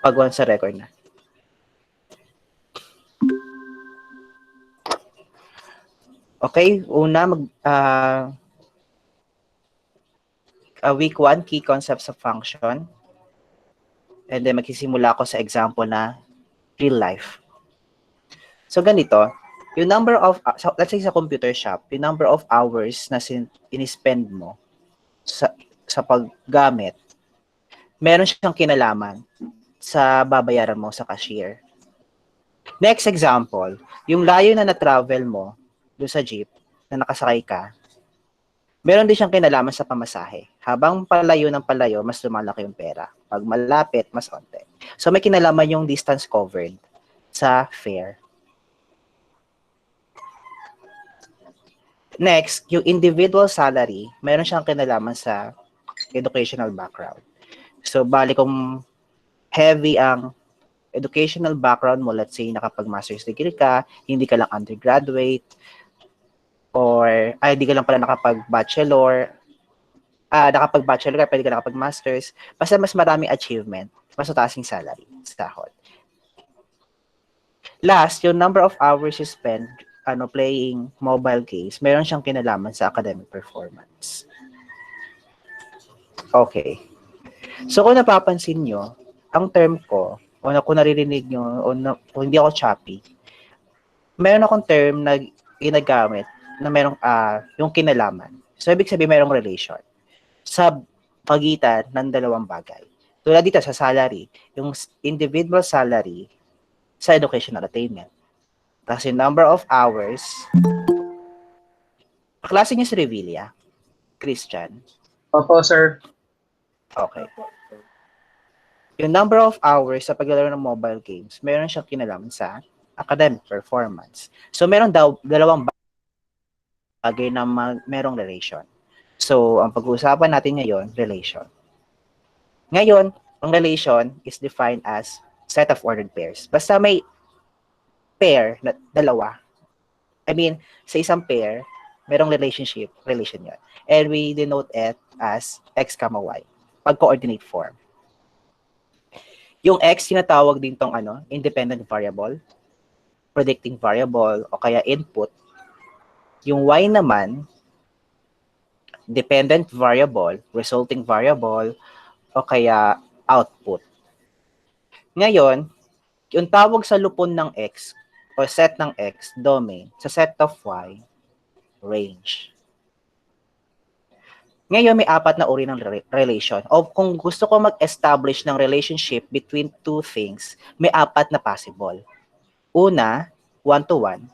Pag-1 sa record na. Okay, una week 1, key concepts of function. And then magsisimula ako sa example na real life. So ganito, yung number of, let's say sa computer shop, yung number of hours na in-spend mo sa paggamit, meron siyang kinalaman sa babayaran mo sa cashier. Next example, yung layo na na-travel mo doon sa jeep na nakasakay ka, meron din siyang kinalaman sa pamasahe. Habang palayo ng palayo, mas lumalaki yung pera. Pag malapit, mas onte. So may kinalaman yung distance covered sa fare. Next, yung individual salary, meron siyang kinalaman sa educational background. So, bali kung heavy ang educational background mo, let's say nakapag-master's degree ka, hindi ka lang undergraduate, or hindi ka lang pala nakapag-bachelor, nakapag-bachelor ka, pwede ka nakapag-master's, basta mas maraming achievement, mas mataas yung salary, sahod. Last, yung number of hours you spend playing mobile games, meron siyang kinalaman sa academic performance. Okay. So kung napapansin nyo, ang term ko, o kung naririnig nyo, kung hindi ako choppy, meron akong term na ginagamit na merong yung kinalaman. So ibig sabihin merong relation sa pagitan ng dalawang bagay. Tulad dito sa salary, yung individual salary sa educational attainment. Kasi number of hours, klase niya si Revilla, Christian. Opo, sir. Okay. Yung number of hours sa paglalaro ng mobile games, meron siyang kinalaman sa academic performance. So, meron daw dalawang bagay na merong relation. So, ang pag-uusapan natin ngayon, relation. Ngayon, ang relation is defined as set of ordered pairs. Basta may pair na dalawa. I mean, sa isang pair, merong relation yun. And we denote it as x, y, pag-coordinate form. Yung x, tinatawag din tong independent variable, predicting variable, o kaya input. Yung y naman, dependent variable, resulting variable, o kaya output. Ngayon, yung tawag sa lupon ng x, o set ng x, domain, sa set of y, range. Ngayon, may apat na uri ng relation. O kung gusto ko mag-establish ng relationship between two things, may apat na possible. Una, one-to-one.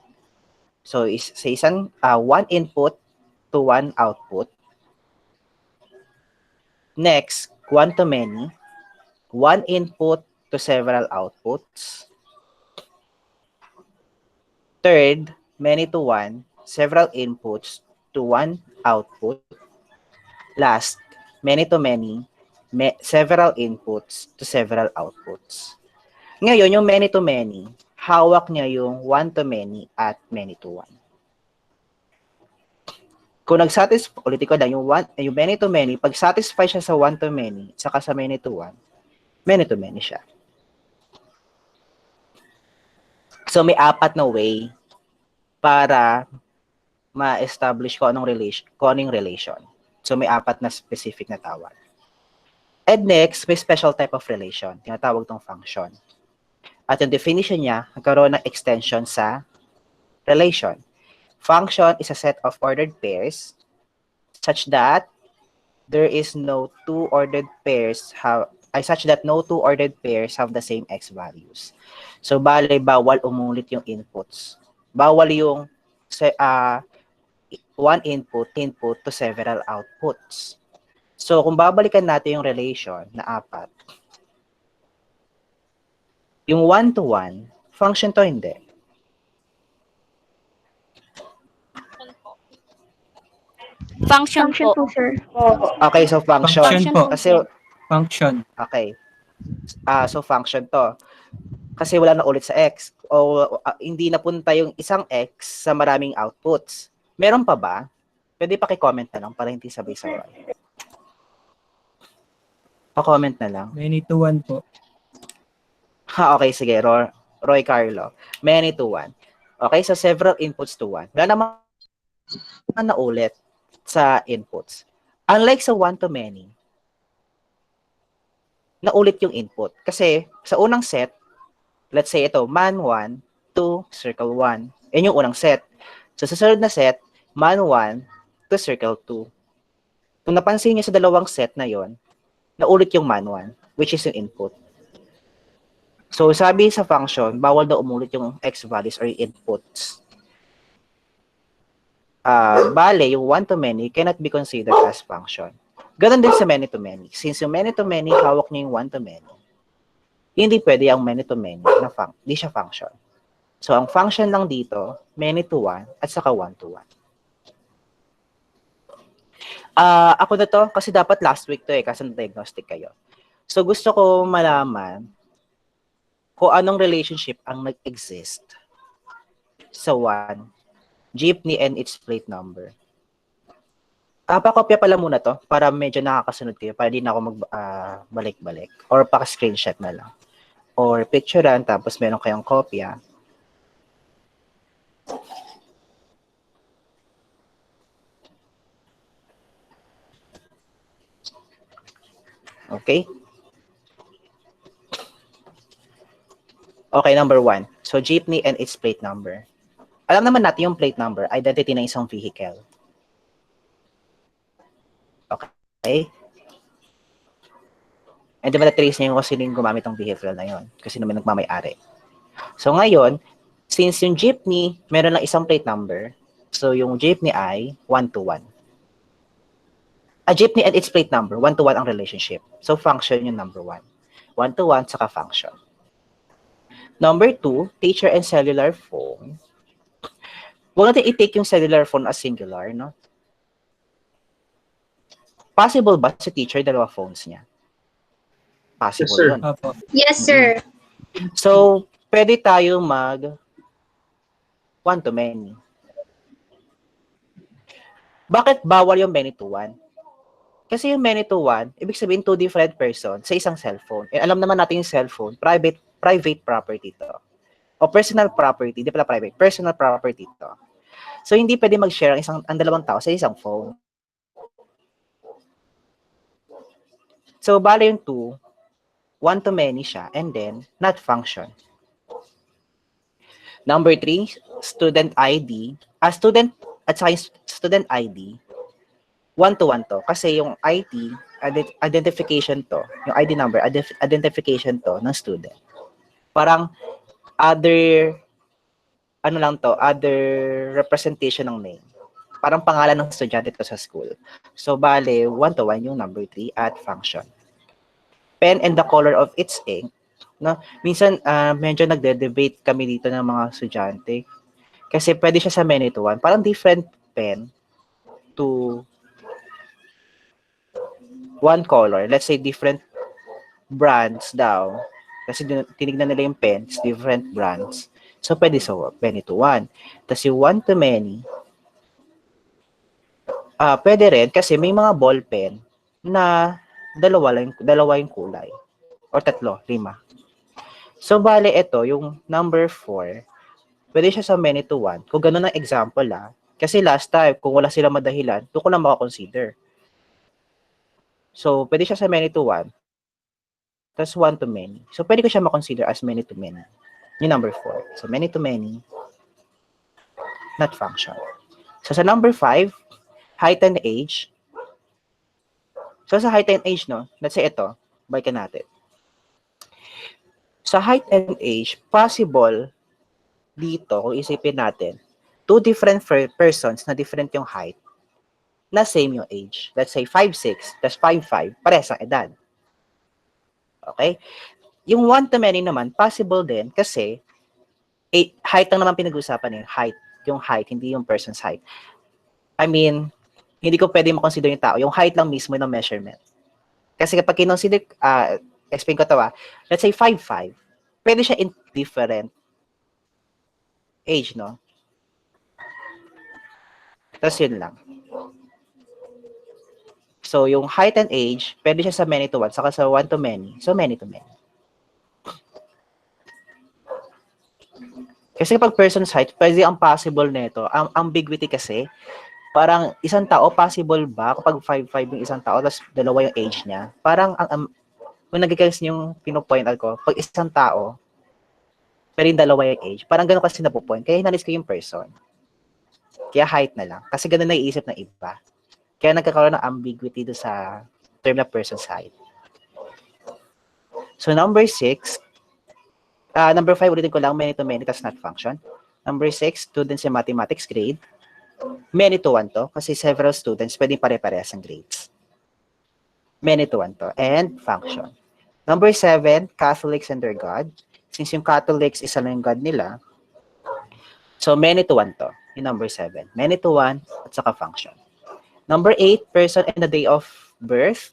So, sa isang one input to one output. Next, one-to-many. One input to several outputs. Third, many-to-one. Several inputs to one output. Last, many-to-many. Several inputs to several outputs. Ngayon, yung many-to-many, hawak niya yung one-to-many at many-to-one. Kung nag-satisfy, ulitin ko lang, yung many-to-many, pag satisfy siya sa one-to-many, saka sa many-to-one, many-to-many siya. So, may apat na way para ma-establish ko anong relation. So, may apat na specific na tawag. And next, may special type of relation. Tinatawag tong function. At yung definition niya, nagkaroon ng extension sa relation. Function is a set of ordered pairs such that there is no two ordered pairs such that no two ordered pairs have the same x values. So, bawal umulit yung inputs. Bawal yung one input to several outputs. So, kung babalikan natin yung relation na apat, yung one-to-one, function to hindi. Function po, sir. Okay, so function. Function po. Kasi, Function. okay. So, function to. Kasi wala na ulit sa x. O hindi napunta yung isang x sa maraming outputs. Meron pa ba? Pwede paki-comment na lang para hindi sabay-sabay. Pa-comment na lang. Many to one po. Ha, okay, sige. Roy Carlo. Many to one. Okay, so several inputs to one. Wala naman na ulit sa inputs. Unlike sa one to many, naulit yung input. Kasi sa unang set, let's say ito, man 1 to circle 1. Yan yung unang set. So sa sunod na set, man 1 to circle 2. Kung napansin niyo sa dalawang set na yon, naulit yung man 1, which is yung input. So sabi sa function, bawal daw umulit yung x values or inputs. Bale, yung one to many cannot be considered as function. Ganon din sa many to many. Since yung many to many, hawak niya yung one to many. Hindi pwede ang many to many na hindi siya function. So, ang function lang dito, many to one at saka one to one. Ako na to kasi dapat last week to kasi na-diagnostic kayo. So, gusto ko malaman kung anong relationship ang nag-exist sa one, jeepney and its plate number. Pakopya pala muna to para medyo nakakasunod kayo para di na ako magbalik-balik or paka-screenshot na lang. Or picturean tapos meron kayong kopya. Okay? Okay, number 1. So, jeepney and its plate number. Alam naman natin yung plate number, identity ng isang vehicle. Okay? And di ba na-trace niya yung kung sino yung gumamit ng vehicle na yun? Kasi naman nagmamay-ari. So, ngayon, since yung jeepney, meron lang isang plate number, so yung jeepney ay 1 to 1. A jeepney and its plate number, 1 to 1 ang relationship. So, function yung number 1. 1 to 1, saka function. Number 2, teacher and cellular phone. Huwag natin i-take yung cellular phone as singular, no? Possible ba si teacher dalawa phones niya? Possible Yes, sir. yun. Yes, sir. So, pwede tayo mag one to many. Bakit bawal yung many to one? Kasi yung many to one, ibig sabihin two different persons sa isang cellphone. Eh, alam naman natin yung cellphone, private property to. O personal property, di pala private, personal property to. So, hindi pwede mag-share ang dalawang tao sa isang phone. So, bale yung two, one to many siya, and then, not function. Number 3, student ID. Student at saka yung student ID, one to one to. Kasi yung ID, identification to, yung ID number, identification to ng student. Parang other, ano lang to, other representation ng name. Parang pangalan ng estudyante to sa school. So, bale, one to one yung number 3 at function. Pen and the color of its ink. No? Minsan, medyo nagde-debate kami dito ng mga estudyante. Kasi pwede siya sa many to one. Parang different pen to one color. Let's say different brands daw. Kasi tinignan nila yung pens, different brands. So, pwede sa many to one. Tapos yung one to many, pwede rin kasi may mga ball pen na dalawa yung kulay. Or 3, 5. So, bale ito, yung number 4, pwede siya sa many to one. Kung gano'n ang example, kasi last time, kung wala sila madahilan, doon ko lang makakonsider. So, pwede siya sa many to one, tas one to many. So, pwede ko siya makonsider as many to many. Yung number 4. So, many to many, not function. So, sa number 5, height and age. So, sa height and age, no, let's say ito, balikan natin. Sa height and age, possible dito, kung isipin natin, two different persons na different yung height, na same yung age. Let's say 5'6", tas 5'5", parehas ang edad. Okay? Yung one to many naman, possible din kasi height lang naman pinag-usapan height. Yung height, hindi yung person's height. I mean, hindi ko pwede makonsider yung tao. Yung height lang mismo yung measurement. Kasi kapag kinonsider, explain ko ito let's say 5'5", pwede siya in different age, no? Tapos yun lang. So, yung height and age, pwede siya sa many to one, saka sa one to many. So, many to many. Kasi kapag person's height, pwede ang possible nito. Ang ambiguity kasi, parang isang tao, possible ba kapag 5'5" yung isang tao, tapos dalawa yung age niya? Parang, kung nagigets niyo yung pinopoint out ko, pag isang tao, pero yung dalawa yung age, parang ganun kasi napupoint. Kaya hinalis ko yung person. Kaya height na lang. Kasi ganun naiisip ng iba. Kaya nagkakaroon ng ambiguity do sa term na person's height. So, number 6, number 5, ulitin ko lang, many to many, that's not function. Number 6, students in mathematics grade. Many to one to, kasi several students, pwedeng pare-parehas ang grades. Many to one to, and function. Number 7, Catholics and their God. Since yung Catholics, isa lang yung God nila, so many to one to, yung number 7. Many to one, at saka function. Number 8, person and the day of birth.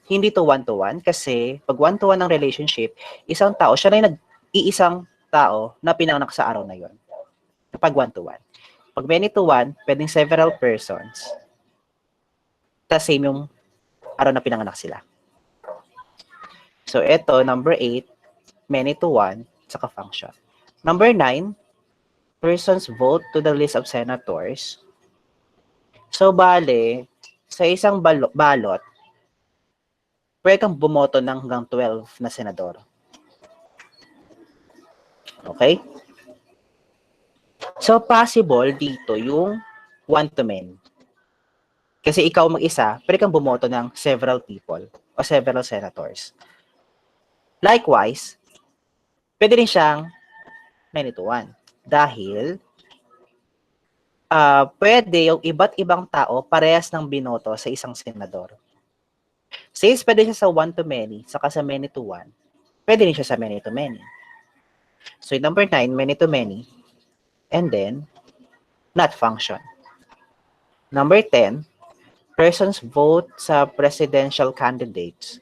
Hindi to one-to-one kasi pag one-to-one ang relationship, isang tao, siya na yung nag-iisang tao na pinanganak sa araw na yon. Kapag one-to-one. Pag many-to-one, pwedeng several persons. Tapos same yung araw na pinanganak sila. So ito, number 8, many-to-one, saka function. Number 9, persons vote to the list of senators. So bale, sa isang balot, pwede kang bumoto ng hanggang 12 na senador. Okay? So, possible dito yung one to many. Kasi ikaw mag-isa, pwede kang bumoto ng several people o several senators. Likewise, pwede rin siyang many to one. Dahil, pwede yung iba't ibang tao parehas ng binoto sa isang senador. Since pwede siya sa one to many, saka sa many to one, pwede rin siya sa many to many. So, number 9, many to many, and then, not function. Number 10, persons vote sa presidential candidates.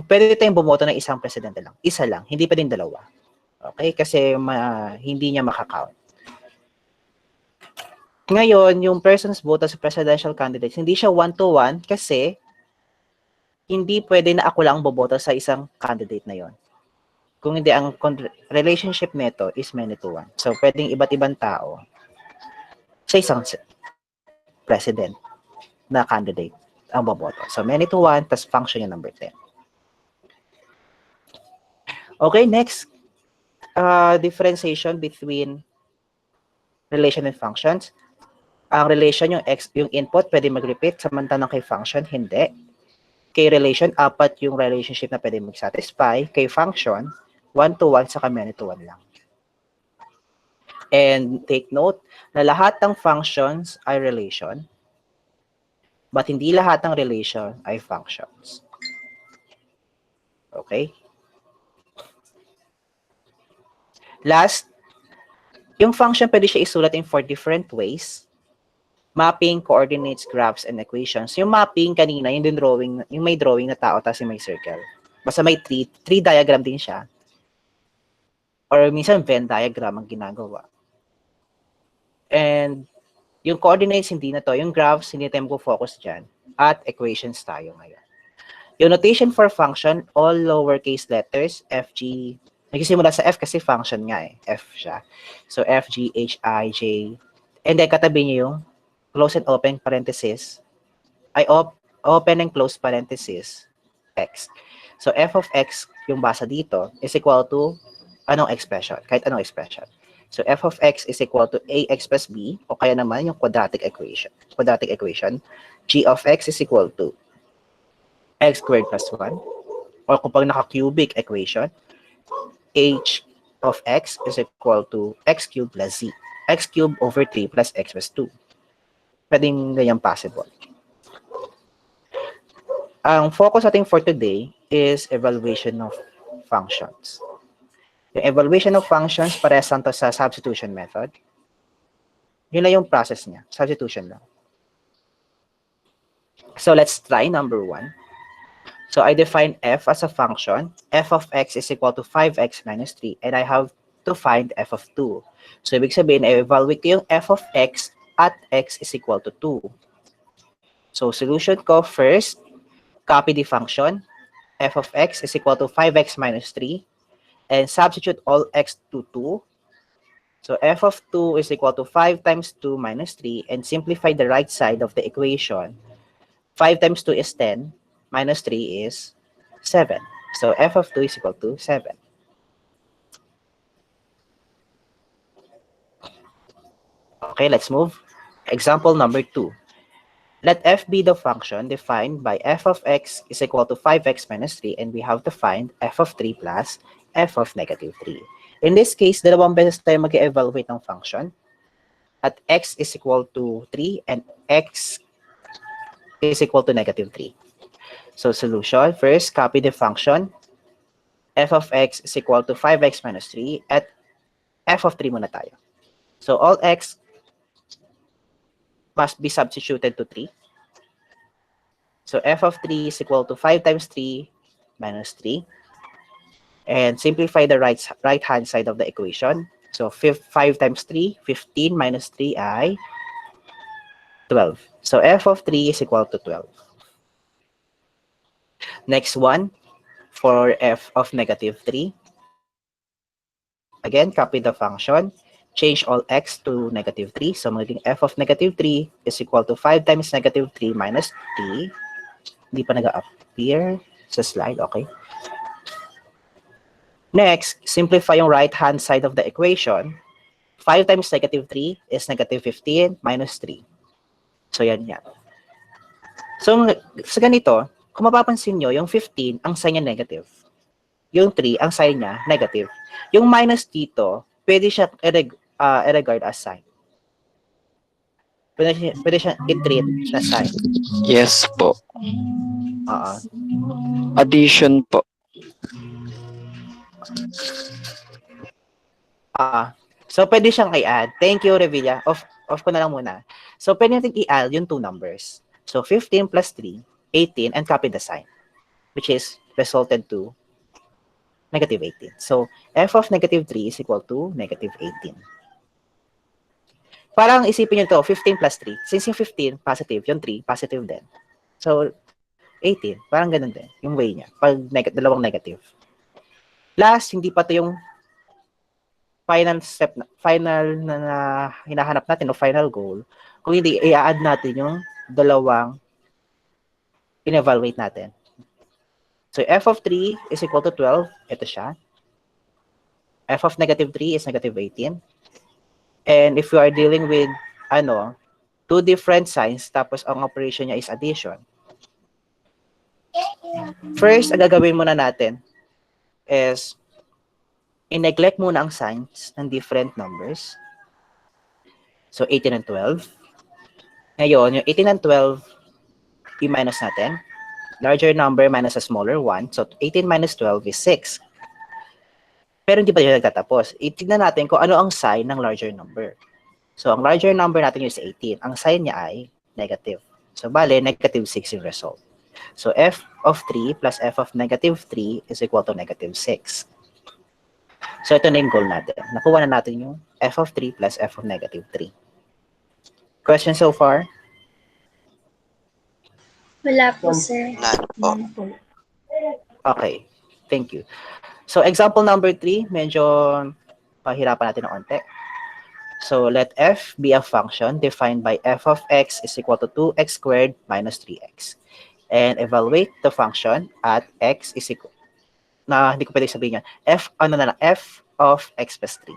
Pwede tayong bumoto ng isang presidente lang. Isa lang, hindi pwedeng dalawa. Okay? Kasi hindi niya makakount. Ngayon, yung persons vote sa presidential candidates, hindi siya one-to-one kasi hindi pwede na ako lang boboto sa isang candidate na yon. Kung hindi, ang relationship nito is many-to-one. So, pwedeng iba't ibang tao sa isang president na candidate ang boboto. So, many-to-one, tas function yung number 10. Okay, next. Differentiation between relation and functions. Ang relation, yung input, pwede mag-repeat, samantalang kay function, hindi. Kay relation, 4 yung relationship na pwede mag-satisfy. Kay function, one-to-one, saka many-to-one lang. And take note na lahat ng functions ay relation, but hindi lahat ng relation ay functions. Okay? Last, yung function pwede siya isulat in 4 different ways. Mapping, coordinates, graphs, and equations. Yung mapping kanina, yung drawing, yung may drawing na tao tapos yung may circle. Basta may tree diagram din siya. Or minsan Venn diagram ang ginagawa. And yung coordinates, hindi na to. Yung graphs, hindi tayo mag-focus dyan. At equations tayo ngayon. Yung notation for function, all lowercase letters, F, G, nagsisimula sa F kasi function nga eh. F siya. So, F, G, H, I, J. And then, katabi niyo yung close and open parenthesis, ay open and close parenthesis, X. So, F of X, yung basa dito, is equal to anong expression? Kahit anong expression. So, F of X is equal to AX plus B, o kaya naman yung quadratic equation. Quadratic equation, G of X is equal to X squared plus 1, or kung pag naka-cubic equation, H of X is equal to X cubed plus Z. X cubed over 3 plus X plus 2. Pwedeng ganyan possible. Ang focus natin for today is evaluation of functions. Yung evaluation of functions, parehas lang to sa substitution method. Yun lang yung process niya. Substitution lang. So let's try number 1. So I define f as a function. F of x is equal to 5x minus 3. And I have to find f of 2. So ibig sabihin, i-evaluate ko yung f of x at x is equal to 2. So solution ko, first, copy the function. f of x is equal to 5x minus 3, and substitute all x to 2. So f of 2 is equal to 5 times 2 minus 3, and simplify the right side of the equation. 5 times 2 is 10, minus 3 is 7. So f of 2 is equal to 7. Okay, let's move. Example number 2. Let f be the function defined by f of x is equal to 5x minus 3, and we have to find f of 3 plus f of negative 3. In this case, dalawang beses tayo mag-evaluate ng function at x is equal to 3 and x is equal to negative 3. So solution, first, copy the function. F of x is equal to 5x minus 3 at f of 3 muna tayo. So all x must be substituted to 3. So f of 3 is equal to 5 times 3 minus 3. And simplify the right-hand side of the equation. So 5 times 3, 15 minus 3 ay 12. So f of 3 is equal to 12. Next one, for f of negative 3. Again, copy the function. Change all x to negative 3. So magiging f of negative 3 is equal to 5 times negative 3 minus 3. Hindi pa nag-appear sa slide. Okay. Next, simplify yung right-hand side of the equation. 5 times negative 3 is negative 15 minus 3. So, yan. So, sa ganito, kung mapapansin nyo, yung 15, ang sign niya negative. Yung 3, ang sign niya negative. Yung minus dito, pwede siya i-regard as sign. Pwede siya i-treat na sign. Yes po. Addition po. So, pwede siyang i-add. Thank you, Revilla. Off ko na lang muna. So, pwede natin i-add yung two numbers. So, 15 plus 3, 18, and copy the sign, which is resulted to negative 18. So, f of negative 3 is equal to negative 18. Parang isipin nyo to, 15 plus 3. Since yung 15, positive, yung 3, positive din. So, 18, parang ganun din, yung way niya, pag dalawang negative. Last, hindi pa to yung final step, final na hinahanap natin, o final goal. Kung hindi, i-add natin yung dalawang in-evaluate natin. So, f of 3 is equal to 12. Ito siya. F of negative 3 is negative 18. And if you are dealing with, two different signs, tapos ang operation niya is addition. First, ang gagawin muna natin is i-neglect muna ang signs ng different numbers. So, 18 and 12. Ngayon, yung 18 and 12, i-minus natin. Larger number minus a smaller one. So, 18 minus 12 is 6. Pero hindi pa siya nagtatapos. Itignan natin kung ano ang sign ng larger number. So, ang larger number natin is 18. Ang sign niya ay negative. So, bale, negative 6 yung result. So, f of 3 plus f of negative 3 is equal to negative 6. So, ito na yung goal natin. Nakuha na natin yung f of 3 plus f of negative 3. Question so far? Wala po, sir. None po. Okay. Thank you. So, example number 3, medyo pahirapan natin ng onte. So, let f be a function defined by f of x is equal to 2x squared minus 3x. And evaluate the function at x is equal, hindi ko pwede sabihin yan, f of x plus 3.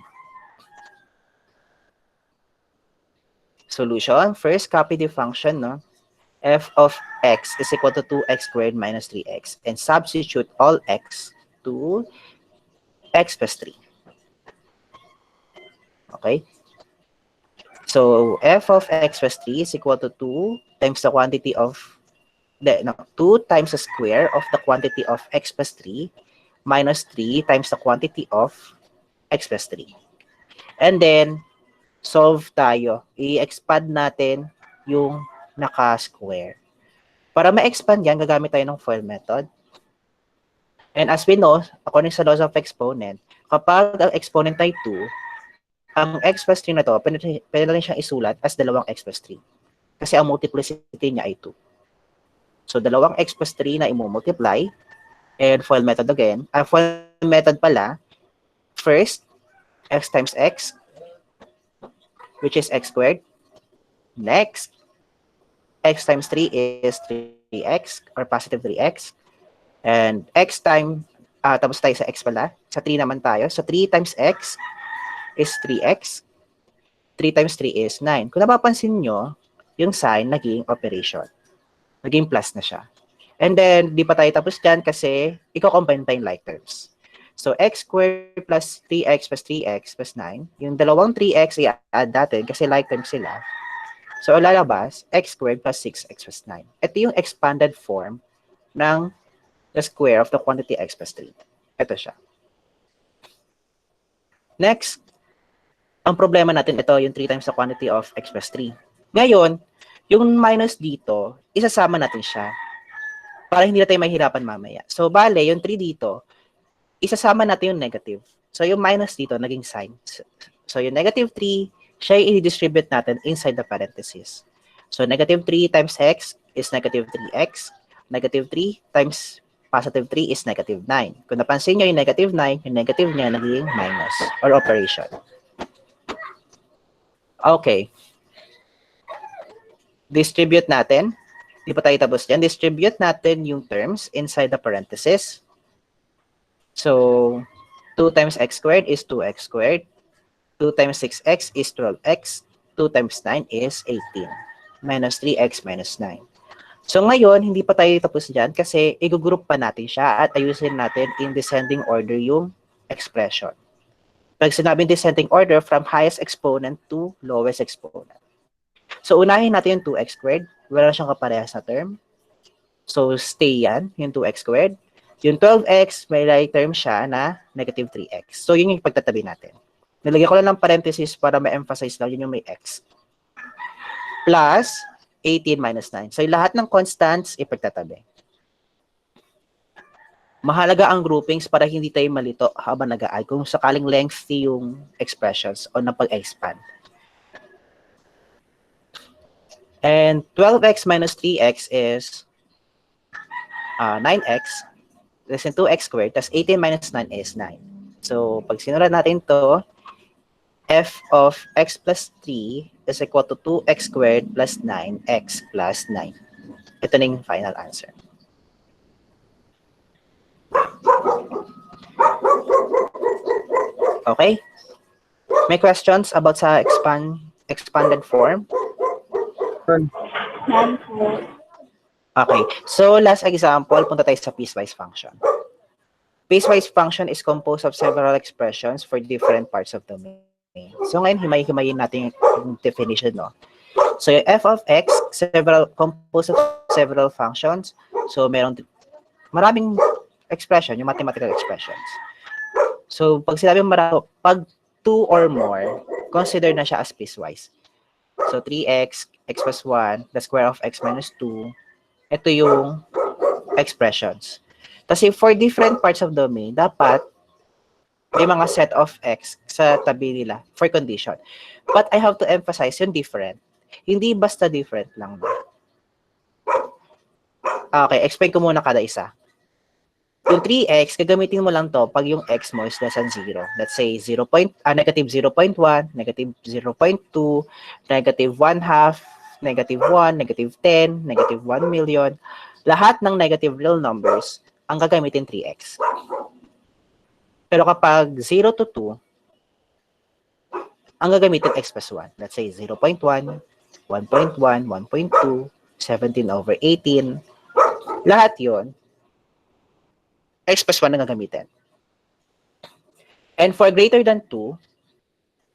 Solution, first copy the function, f of x is equal to 2x squared minus 3x, and substitute all x to x plus 3. Okay? So, f of x plus 3 is equal to 2 times the quantity of, 2 times the square of the quantity of x plus 3 minus 3 times the quantity of x plus 3. And then, solve tayo. I-expand natin yung naka-square. Para ma-expand yan, gagamit tayo ng FOIL method. And as we know, according sa laws of exponent, kapag ang exponent ay 2, ang x plus 3 na to, pwede na rin siyang isulat as dalawang x plus 3. Kasi ang multiplicity niya ay 2. So, dalawang x plus 3 na i-multiply, And FOIL method again. FOIL method pala, first, x times x, which is x squared. Next, x times 3 is 3x or positive 3x. And x time, tapos tayo sa x pala. Sa 3 naman tayo. So 3 times x is 3x. 3 times 3 is 9. Kung napapansin nyo, yung sign naging operation. Naging plus na siya. And then, di pa tayo tapos dyan kasi i-combine pa yung like terms. So, x squared plus 3x plus 3x plus 9. Yung dalawang 3x i-add natin kasi like terms sila. So, lalabas, x squared plus 6x plus 9. Ito yung expanded form ng the square of the quantity x plus 3. Ito siya. Next, ang problema natin, ito yung 3 times the quantity of x plus 3. Ngayon, yung minus dito, isasama natin siya para hindi na tayo mahirapan mamaya. So, bale, yung 3 dito, isasama natin yung negative. So, yung minus dito, naging sign. So, yung negative 3, siya yung i-distribute natin inside the parentheses. So, negative 3 times x is negative 3x. Negative 3 times positive 3 is negative 9. Kung napansin nyo yung negative 9, yung negative niya naging minus or operation. Okay. Distribute natin. Di pa tayo tapos dyan. Distribute natin yung terms inside the parentheses. So, 2 times x squared is 2x squared. 2 times 6x is 12x. 2 times 9 is 18. Minus 3x minus 9. So, ngayon, hindi pa tayo tapos dyan kasi i-group pa natin siya at ayusin natin in descending order yung expression. Pag sinabing descending order, from highest exponent to lowest exponent. So, unahin natin yung 2x squared. Wala siyang kaparehas na term. So, stay yan, yung 2x squared. Yung 12x, may like term siya na negative 3x. So, yun yung pagtatabi natin. Nilagyan ko lang ng parenthesis para ma-emphasize lang yun yung may x. Plus 18 minus 9. So, yung lahat ng constants, ipagtatabi. Mahalaga ang groupings para hindi tayo malito habang nag-add kung sakaling lengthy yung expressions o napag-expand. And 12x minus 3x is 9x. Less than 2x squared. Tapos 18 minus 9 is 9. So, pag sinulat natin to, f of x plus 3 is equal to 2x squared plus 9x plus 9. Ito na yung final answer. Okay? May questions about sa expanded form? None po. Okay. So, last example, punta tayo sa piecewise function. Piecewise function is composed of several expressions for different parts of the domain. So, ngayon, himay-himayin natin yung definition, no? So, yung f of x, composed of several functions. So, maraming expression, yung mathematical expressions. So, pag sinabi pag 2 or more, consider na siya as piecewise. So, 3x, x plus 1, the square of x minus 2. Ito yung expressions. Kasi for different parts of domain, dapat may mga set of x sa tabi nila for condition. But I have to emphasize yung different. Hindi basta different lang. Okay, explain ko muna kada isa. Yung 3x, gagamitin mo lang to pag yung x mo is less than 0. Let's say negative 0.1, negative 0.2, negative 1/2, negative 1, negative 10, negative 1 million. Lahat ng negative real numbers, ang gagamitin 3x. Pero kapag 0 to 2, ang gagamitin x plus 1. Let's say 0.1, 1.1, 1.2, 17/18. Lahat yon x plus 1 ang gagamitin. And for greater than 2,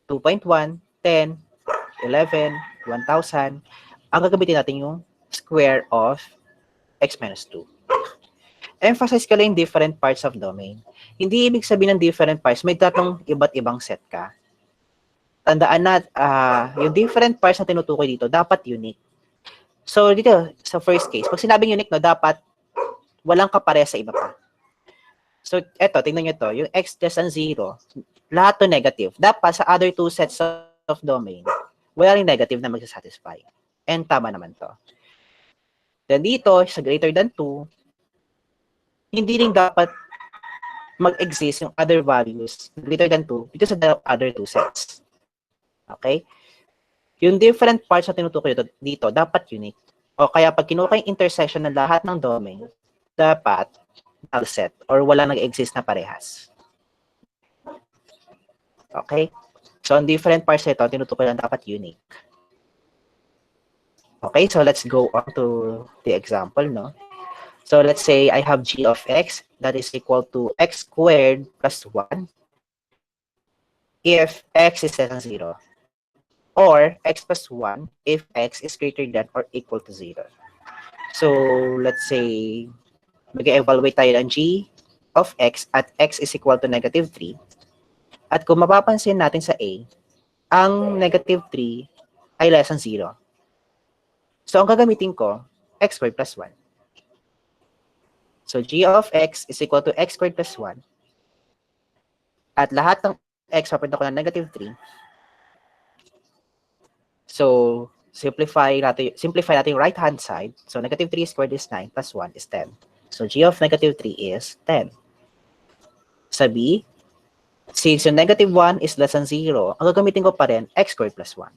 2.1, 10, 11, 1,000, ang gagamitin natin yung square of x minus 2. Emphasize ka lang yung different parts of domain. Hindi ibig sabihin ng different parts, may tatlong iba't ibang set ka. Tandaan na, yung different parts na tinutukoy dito, dapat unique. So, dito, sa first case, pag sinabing unique, no, dapat walang kapareha sa iba pa. So, eto, tingnan nyo to, yung x less than 0, lahat to negative. Dapat sa other two sets of domain, wala ring negative na magsasatisfy. And tama naman to. Then dito, sa greater than 2, hindi rin dapat mag-exist yung other values greater than 2 dito sa other two sets. Okay? Yung different parts na tinutukoy dito, dapat unique. O kaya pag kinuha yung intersection ng lahat ng domain, dapat null set or wala nag-exist na parehas. Okay? So, ang different parts nito, tinutukoy lang dapat unique. Okay, so let's go on to the example, no? So, let's say I have g of x that is equal to x squared plus 1 if x is less than 0. Or x plus 1 if x is greater than or equal to 0. So, let's say, mag-evaluate tayo ng g of x at x is equal to negative 3. At kung mapapansin natin sa A, ang negative 3 ay less than 0. So, ang gagamitin ko, x squared plus 1. So, g of x is equal to x squared plus 1. At lahat ng x, papunta ko ng negative 3. So, simplify natin yung right-hand side. So, negative 3 squared is 9 plus 1 is 10. So, g of negative 3 is 10. Sa B, since yung negative 1 is less than 0, ang gagamitin ko pa rin, x squared plus 1.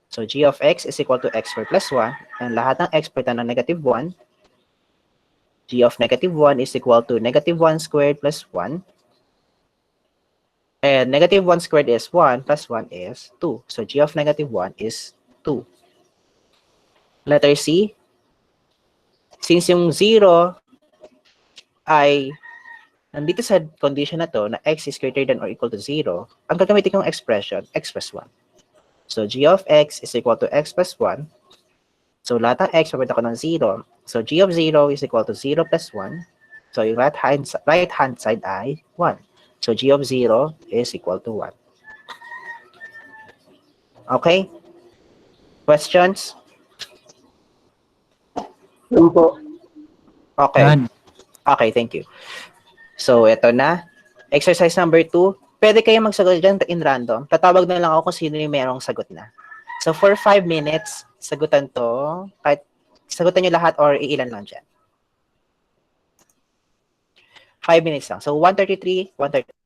So, g of x is equal to x squared plus 1. And lahat ng x pwede ng negative 1. G of negative 1 is equal to negative 1 squared plus 1. And negative 1 squared is 1 plus 1 is 2. So, g of negative 1 is 2. Letter C, since yung 0 ay nandito sa condition na to na x is greater than or equal to 0, ang gagamitin kong expression, x plus 1. So, g of x is equal to x plus 1. So, lahat ng x, papunta ko ng 0. So, g of 0 is equal to 0 plus 1. So, yung right-hand side ay 1. So, g of 0 is equal to 1. Okay? Questions? Yun po. Okay. Yan. Okay, thank you. So, ito na. Exercise number 2. Pwede kayo magsagot dyan in random. Tatawag na lang ako kung sino yung merong sagot na. So, for 5 minutes, sagutan to. Kahit sagutan nyo lahat or iilan lang dyan. 5 minutes lang. So, 133, 133.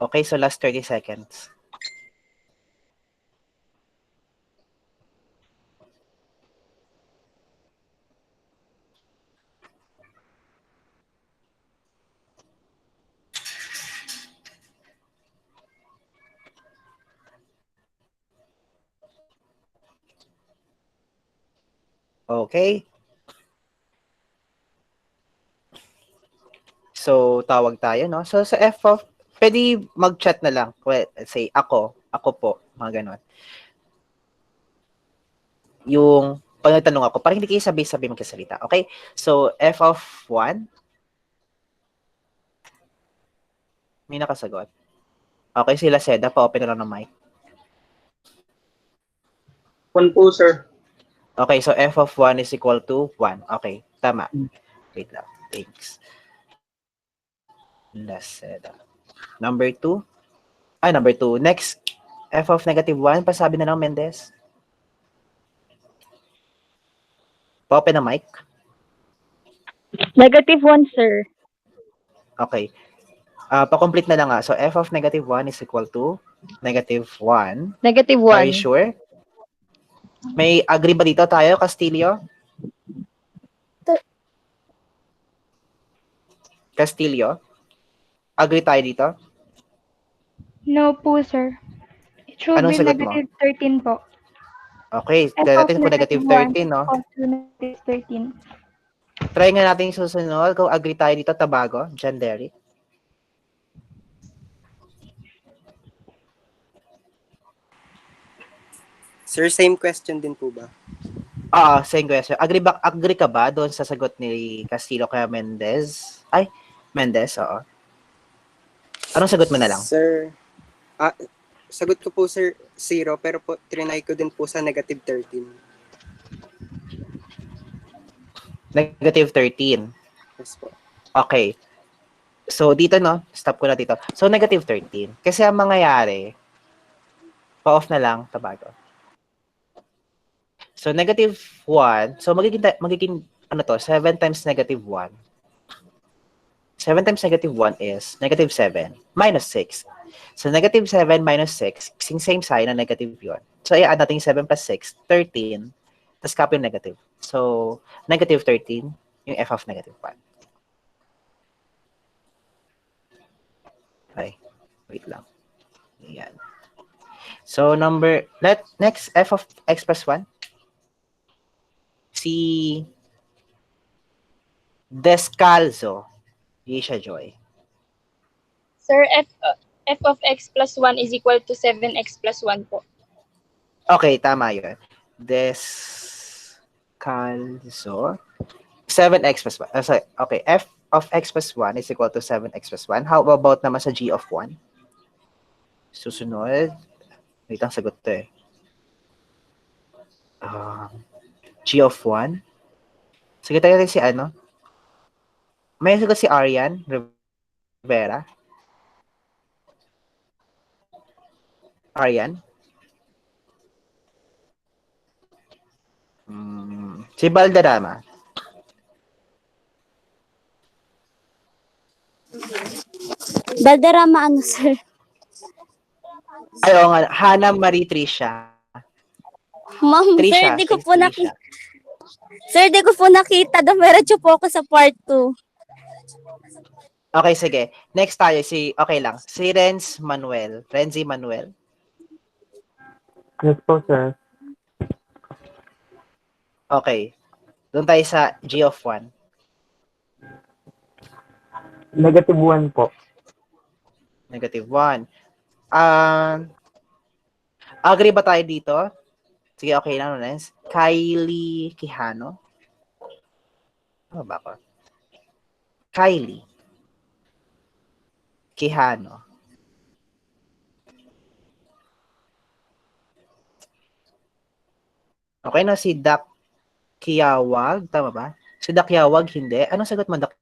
Okay, so last 30 seconds. Okay. So, tawag tayo, no? So, sa F of, pwede mag-chat na lang. Well, let's say, ako po, mga ganon. Yung, pag nagtanong ako, parang hindi kayo sabi-sabi magkasalita. Okay? So, F of 1, may nakasagot. Okay, sila Seda, pa-open na lang ng mic. 1 po, sir. Okay, so F of 1 is equal to 1. Okay, tama. Wait lang. Thanks. Laseda. Number 2. Number 2. Next, F of negative 1. Pasabi na lang, Mendez. Pa-open na mic. -1, sir. Okay. Pa-complete na lang nga. So, F of negative 1 is equal to negative 1. Are you -1. sure? May agree ba dito tayo, Castillo? Castillo? Agree tayo dito? No po, sir. It should Anong be sagot mo? negative 13 po. Okay, F try of natin kung negative -1 13, no? equals to negative 13. Try nga natin yung susunod. Kung agree tayo dito, Tabago, John Derry. Sir, same question din po ba? Same question. Agree ka ba doon sa sagot ni Castillo kaya Mendez? Mendez, oo. Anong sagot mo na lang? Sir, sagot ko po sir 0 pero po trinay ko din po sa negative 13. Negative 13. Yes po. Okay. So, dito, no? Stop ko na dito. So, negative 13. Kasi ang mangyayari, pa-off na lang, Tabago. So, negative 1. So, magiging ano to? 7 times negative 1. 7 times negative 1 is negative 7 minus 6. So, negative 7 minus 6, same sign na negative yun. So, i-add natin 7 plus 6, 13. Tapos copy yung negative. So, negative 13, yung f of negative 1. Okay. Wait lang. Ayan. So, next, f of x plus 1. Si Descalzo. Yisha Joy. Sir, f of x plus 1 is equal to 7x plus 1 po. Okay, tama yun. Descalzo. 7x plus 1. Sorry. Okay, f of x plus 1 is equal to 7x plus 1. How about naman sa g of 1? Susunod. Wait ang sagot to eh. G of 1. Sige tayo rin si ano. May sagot si Arian Rivera. Arian? Si Balderrama. Balderrama ano, sir? Ay, oo nga. Hana Marie Tricia. Ma'am, sir, Tricia. di ko Si po Tricia. nakita. Sir, di ko po nakita. Dumiretso po ako sa part 2. Okay, sige. Next tayo, okay lang. Si Renzi Manuel. Yes po, sir. Okay. Doon tayo sa G of 1. Negative 1 po. Negative 1. Agree ba tayo dito? Sige, okay lang, Lens. Kylie Quijano. Ano ba ako? Kylie Quijano. Okay na, si Dak Kiawag. Tama ba? Si Dak Kiawag, hindi. Anong sagot mo, Dak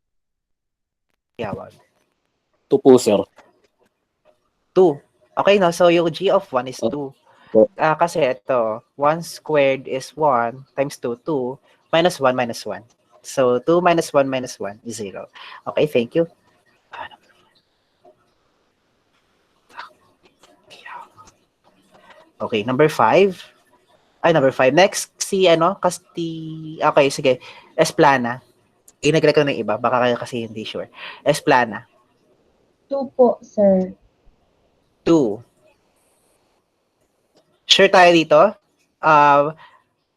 Kiawag? 2 po, sir. 2. Okay, no? So, yung G of 1 is 2. Kasi ito, 1 squared is 1 times 2, 2. Minus 1, minus 1. So, 2 minus 1 minus 1 is 0. Okay, thank you. Okay, number 5. Ay, number 5. Next, si Okay, sige. Esplana. I-neglect ko ng iba. Baka kayo kasi hindi sure. Esplana. 2 po, sir. 2. Sure tayo dito? 3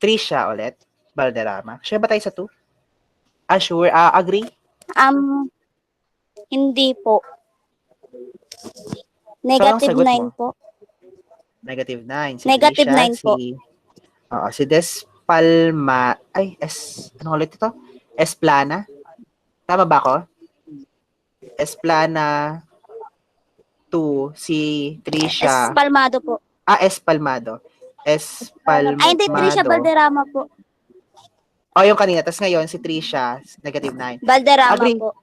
siya ulit. Valderrama. Sure ba tayo sa 2? Sure. Agree? Hindi po. Negative Negative 9 po. Negative 9. Si Negative Trisha, 9 po. Si Despalma. Ano ulit ito? Esplana. Tama ba ako? Esplana 2. Si Trisha. Espalmado po. Espalmado. Espalmado. Ay, hindi. Trisha Valderrama po. Yung kanina. Tapos ngayon, si Trisha, negative 9. Valderrama Agree. po.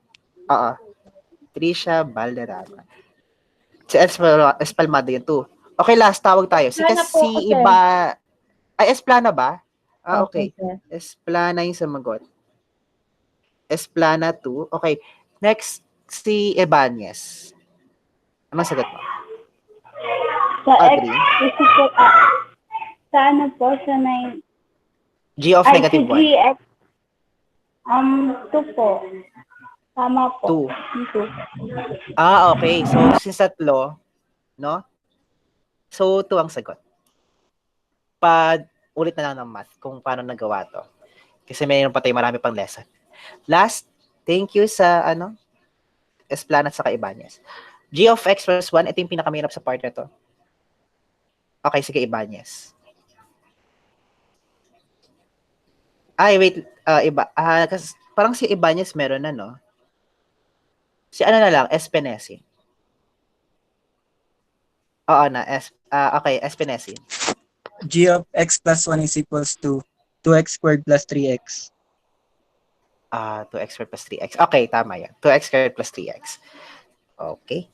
Oo. Trisha Valderrama. Si Espalmado yun, 2. Okay, last tawag tayo. Esplana po ako, sir. Iba... Esplana ba? Okay. sir. Esplana yung sumagot. Esplana 2. Okay. Next, si Ibanez. Ano sagot mo? Sa Agree. sa ano po, sa 9. G of negative 1. GX. 2 po. Tama po. 2. Okay. So, since tatlo, no? So, 2 ang sagot. Ulit na lang ng math kung paano nagawa to. Kasi mayroon pa tayo marami pang lesson. Last, thank you sa, Esplanade sa Ibanez. G of x plus 1, ito yung pinakamahirap sa part na to. Okay, sige, Ibanez. Wait, iba. Parang si Ibanez meron na, no? Si na lang, Espenesi. Oo na, okay, Espenesi. G of x plus 1 is equals to 2x squared plus 3x. 2x squared plus 3x. Okay, tama yan. 2x squared plus 3x. Okay.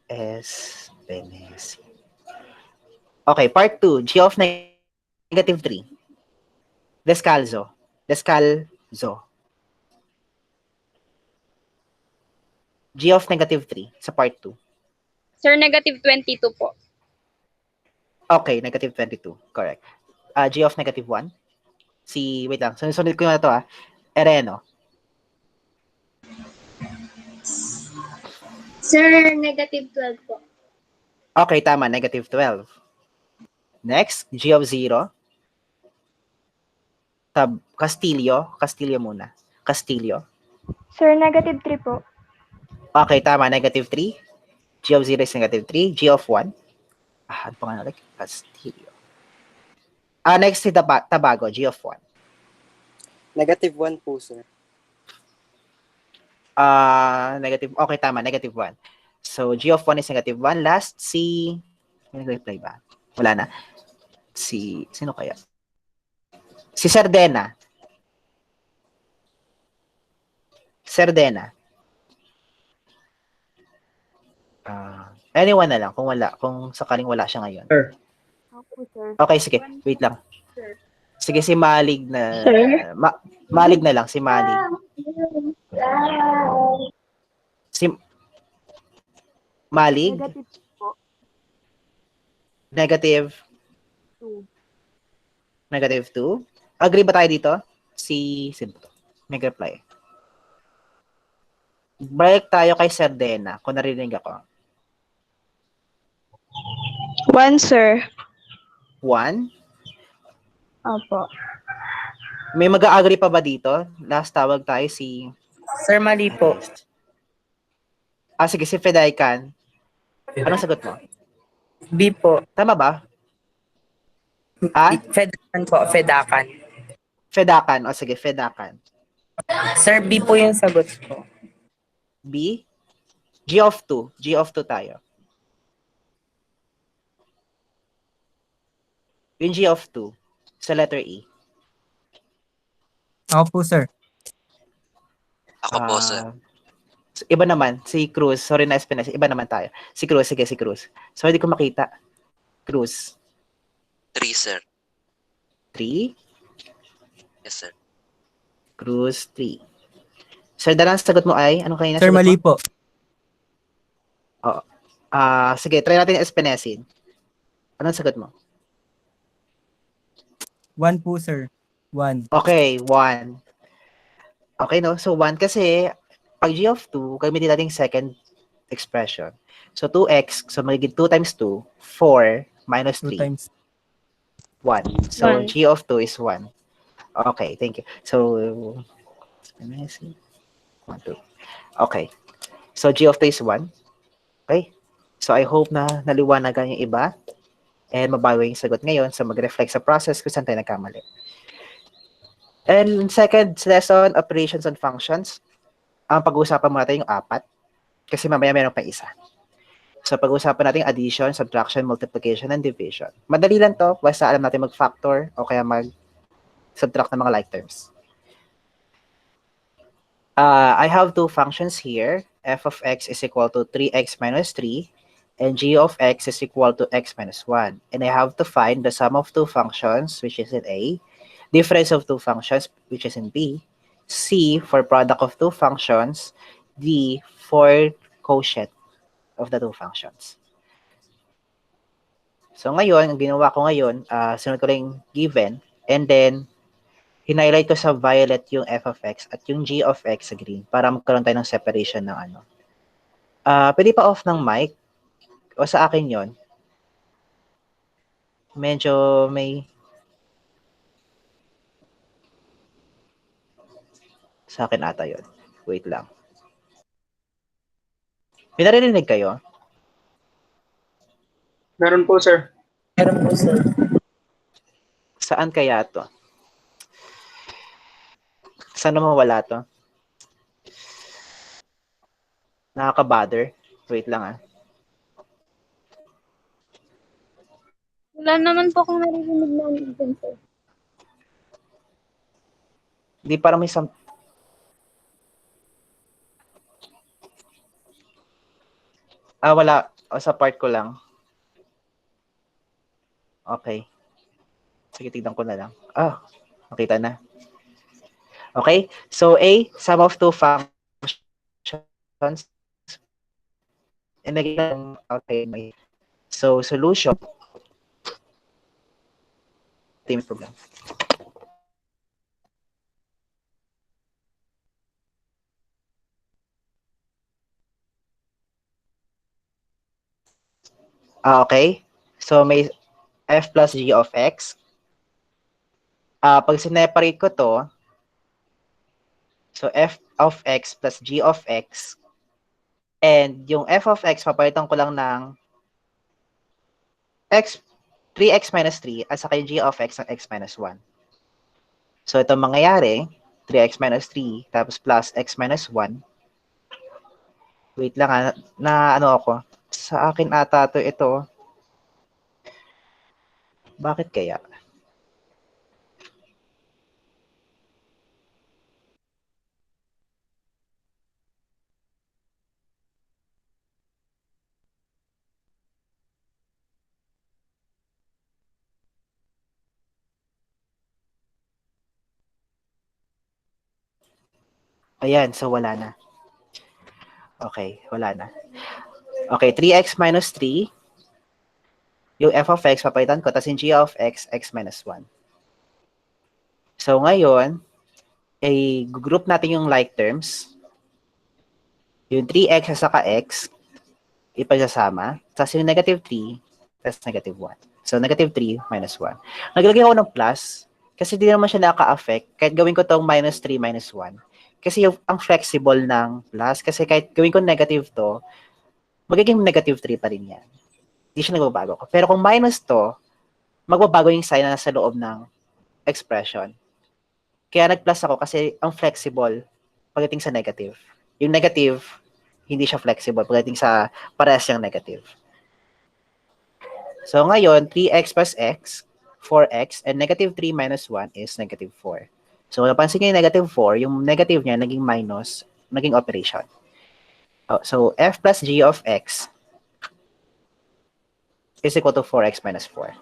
Espenesi. Okay, part 2. G of negative 3. Descalzo. G of negative 3 sa part 2. Sir, negative 22 po. Okay, negative 22. Correct. G of negative 1. Wait lang. Sunod ko na ito, Ereno. Sir, negative 12 po. Okay, tama. Negative 12. Next, G of 0. Castillo muna. Castillo. Sir, negative 3 po. Okay, tama. Negative 3. G of 0 is negative 3. G of 1. Ano pa nga ulit? Castillo. Next, si Tabago. G of 1. Negative 1 po, sir. Negative. Okay, tama. Negative 1. So, G of 1 is negative 1. Last, may nag-reply ba? Wala na. Sino kaya? Si Sardena. Anyone na lang kung sakaling wala siya ngayon. Sir. Okay, sige. Wait lang. Sige, si Malig na. Sir? Malig na lang, si Malig. Si Malig? Negative 2. Negative 2. Agree ba tayo dito? Sino to? Mag-reply. Balik tayo kay Sardena, kung narinig ako. 1, sir. 1. Opo. May mag-agree pa ba dito? Last tawag tayo Sir, mali po. Sige, si Fedaykan. Anong sagot mo? B po. Tama ba? Fedakan po, Fedakan. Fedakan. Sige, Fedakan. Sir, B po yung sagot ko. B? G of 2. G of 2 tayo. Yung G of 2 sa letter E. Ako po, sir. Ako po, sir. Iba naman, si Cruz. Sorry na Espines. Iba naman tayo. Si Cruz, sige, si Cruz. So, hindi ko makita. Cruz. 3, sir. 3. Yes, sir. Cruz, 3. Sir, dalang sagot mo ay, anong kanina Sir, sagot mali mo? po. Sige, try natin yung Espinesin. Anong sagot mo? 1 po, sir. 1. Okay, 1. Okay, no? So, 1 kasi, pag g of 2, gamitin natin second expression. So, 2x, so magiging 2 times 2, 4 minus 2 3, times. 1. So, 1. g of 2 is 1. Okay, thank you. So, let me see. 1, 2. Okay. So, g of 2 is 1. Okay? So, I hope na naliwanagan yung iba and mabawi yung sagot ngayon. So, mag-reflect sa process kung saan tayo nagkamali. And second lesson, operations and functions. Ang pag-uusapan mo natin yung 4 kasi mamaya meron pa isa. So, pag-uusapan natin yung addition, subtraction, multiplication, and division. Madali lang to, basta alam natin mag-factor o kaya mag-subtract ng mga like terms. I have two functions here. F of x is equal to 3x minus 3, and g of x is equal to x minus 1. And I have to find the sum of two functions, which is in A, difference of two functions, which is in B, C for product of two functions, D for quotient of the two functions. So ngayon, ang ginawa ko ngayon, sunod ko lang given, and then hinighlight ko sa violet yung f of x at yung g of x sa green para magkaroon tayo ng separation ng ano. Pwede pa off ng mic o sa akin yon. Medyo may sa akin ata yon. Wait lang. May narinig kayo? Meron po, sir. Meron po, sir. Saan kaya to? Saan naman wala to? Nakaka-bother. Wait lang ah. Wala naman po akong naririnig na dun, sir. Hindi parang may wala. O, sa part ko lang. Okay. Sige, tignan ko na lang. Nakita na. Okay. So, A, sum of two functions. And again, okay. So, solution. Ito yung problem. Okay. So, may f plus g of x. Pag sineparate ko to, so f of x plus g of x, and yung f of x, papalitan ko lang ng 3x minus 3 at saka yung g of x ng x minus 1. So, ito mangyayari, 3x minus 3 tapos plus x minus 1. Wait lang na ano ako. Sa akin ata ito. Bakit kaya? Ayan, so wala na. Okay, wala na. Okay, 3x minus 3. Yung f of x, papalitan ko. Tapos yung g of x, x minus 1. So ngayon, group natin yung like terms. Yung 3x at saka x, ipasasama. Tapos yung negative 3, tapos negative 1. So negative 3 minus 1. Naglagay ako ng plus, kasi di naman siya naka-affect. Kahit gawin ko tong minus 3 minus 1. Kasi yung ang flexible ng plus, kasi kahit gawin ko negative to, magiging negative 3 pa rin yan. Hindi siya nagbabago. Pero kung minus to, magbabago yung sign na nasa loob ng expression. Kaya nag-plus ako kasi ang flexible pagdating sa negative. Yung negative, hindi siya flexible pagdating sa parehas yung negative. So ngayon, 3x plus x, 4x, and negative 3 minus 1 is negative 4. So, napansin nyo yung negative 4, yung negative niya naging minus, naging operation. So, f plus g of x is equal to 4x minus 4.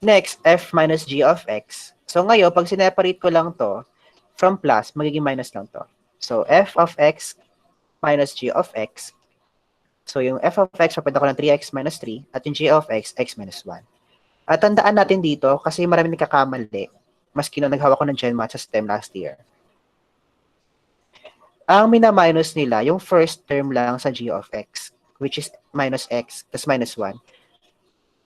Next, f minus g of x. So, ngayon, pag sineparate ko lang to, from plus, magiging minus lang to. So, f of x minus g of x. So, yung f of x, papita ko ng 3x minus 3, at yung g of x, x minus 1. At tandaan natin dito, kasi marami nagkakamali, maski nung naghawak ko ng GenMath sa STEM last year. Ang mina-minus nila, yung first term lang sa g of x, which is minus x, tas minus 1.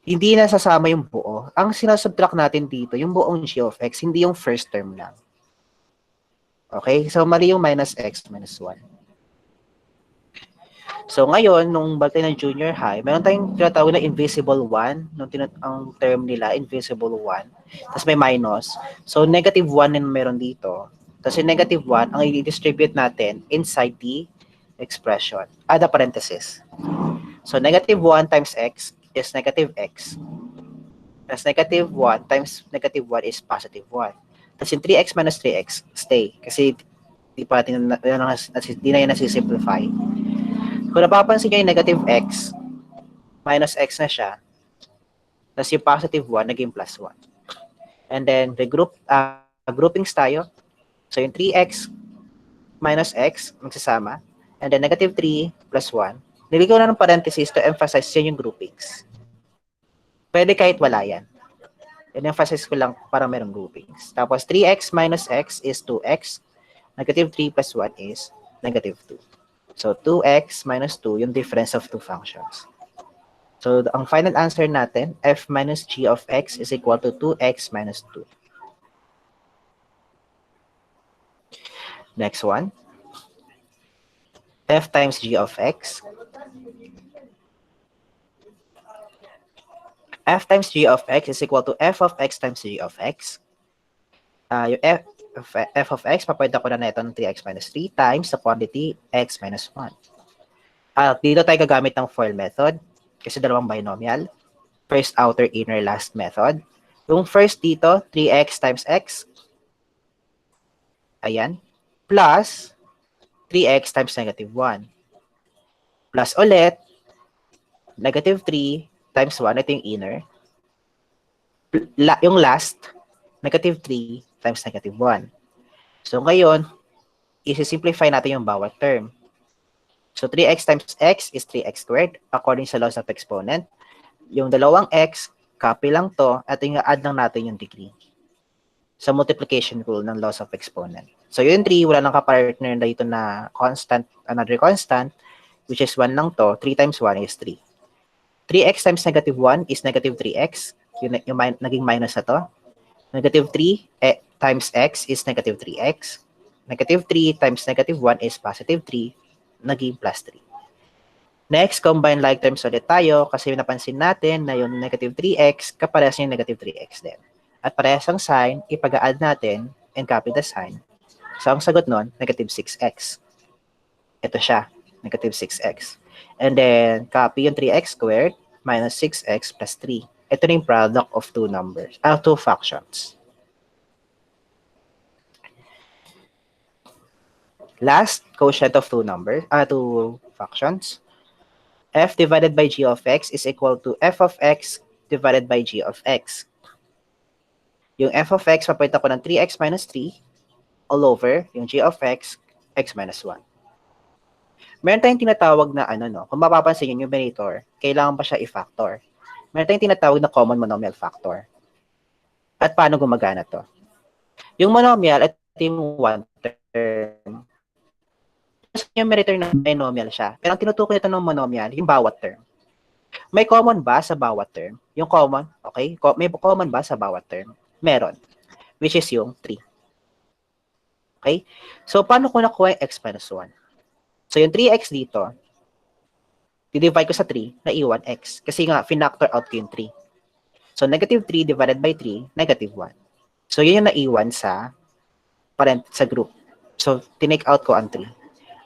Hindi nasasama yung buo. Ang sinasubtract natin dito, yung buong g of x, hindi yung first term lang. Okay? So, mali yung minus x minus 1. So, ngayon, nung balik tayo ng junior high, meron tayong tinatawag na invisible 1. Ang term nila, invisible 1. Tapos may minus. So, negative 1 na meron dito. Tapos yung negative 1, ang i-distribute natin inside the expression. The parenthesis. So, negative 1 times x is negative x. Tapos negative 1 times negative 1 is positive 1. Tapos yung 3x minus 3x, stay. Kasi di na yan nasisimplify. Kung napapansin nyo yung negative x, minus x na siya. Tapos yung positive 1, naging plus 1. And then, the groupings tayo. So, yung 3x minus x, magsasama. And then, negative 3 plus 1. Niligaw na ng parenthesis to emphasize yan yung groupings. Pwede kahit wala yan. In-emphasize ko lang para merong groupings. Tapos, 3x minus x is 2x. Negative 3 plus 1 is negative 2. So, 2x minus 2, yung difference of two functions. So, ang final answer natin, f minus g of x is equal to 2x minus 2. Next one. F times g of x. F times g of x is equal to f of x times g of x. Yung f of x, papwede ko na ito ng 3x minus 3 times the quantity x minus 1. Dito tayo gagamit ng FOIL method kasi dalawang binomial. First outer, inner, last method. Yung first dito, 3x times x. Ayan. Plus 3x times negative 1. Plus ulit, negative 3 times 1. Ito yung inner. Yung last, negative 3 times negative 1. So, ngayon, isi-simplify natin yung bawat term. So, 3x times x is 3x squared according sa laws of exponent. Yung dalawang x, copy lang to, at yung add lang natin yung degree sa multiplication rule ng laws of exponent. So, yung 3, wala nang kapartner na dito na constant, another constant, which is 1 lang to. 3 times 1 is 3. 3x times negative 1 is negative 3x. Yung naging minus na to. Negative 3 times x is negative 3x. Negative 3 times negative 1 is positive 3. Naging plus 3. Next, combine like terms ulit tayo kasi napansin natin na yung negative 3x kaparehas yung negative 3x din. At parehas ang sign, ipag-add natin and copy the sign. So, ang sagot nun, negative 6x. Ito siya, negative 6x. And then, copy yung 3x squared minus 6x plus 3. Ito na yung product of two fractions. Last, quotient of two fractions. F divided by g of x is equal to f of x divided by g of x. Yung f of x, papalitan ko ng 3x minus 3 all over yung g of x, x minus 1. Meron tayong tinatawag na kung mapapansin yung numerator, kailangan pa siya i-factor. Meron tayong tinatawag na common monomial factor. At paano gumagana to? Yung monomial, ito yung one term. Yung numerator na binomial siya. Pero ang tinutukoy nito ng monomial, yung bawat term. May common ba sa bawat term? Yung common, okay? May common ba sa bawat term? Meron. Which is yung 3. Okay? So, paano ko nakuha yung x minus 1? So, yung 3x dito, i-divide ko sa 3, naiwan x. Kasi nga, finactor out ko yung 3. So, negative 3 divided by 3, negative 1. So, yun yung naiwan sa group. So, tinake out ko ang 3.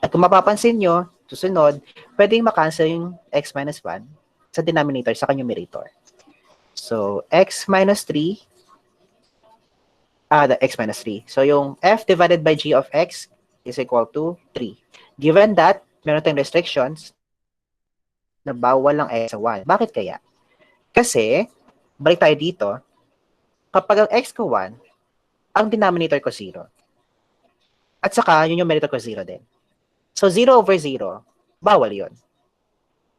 At kung mapapansin nyo, susunod, pwedeng makancel yung x minus 1 sa denominator, sa numerator. So, x minus 3, the x minus 3. So, yung f divided by g of x is equal to 3. Given that, meron tayong restrictions na bawal lang x sa 1. Bakit kaya? Kasi, balik tayo dito, kapag ang x ko 1, ang denominator ko 0. At saka, yung numerator ko 0 din. So, 0 over 0, bawal yon.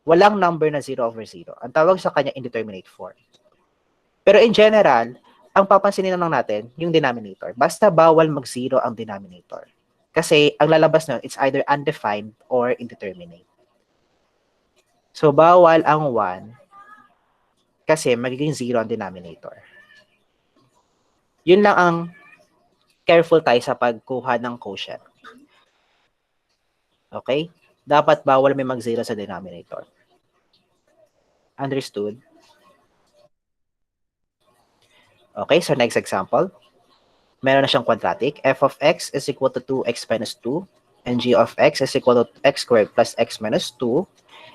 Walang number na 0 over 0. Ang tawag sa kanya indeterminate form. Pero in general, ang papansinin lang natin, yung denominator. Basta bawal mag-zero ang denominator. Kasi ang lalabas nun, it's either undefined or indeterminate. So, bawal ang 1 kasi magiging 0 ang denominator. Yun lang ang careful tayo sa pagkuha ng quotient. Okay? Dapat bawal may mag-0 sa denominator. Understood? Okay, so next example. Meron na siyang quadratic. F of x is equal to 2x minus 2 and g of x is equal to x squared plus x minus 2.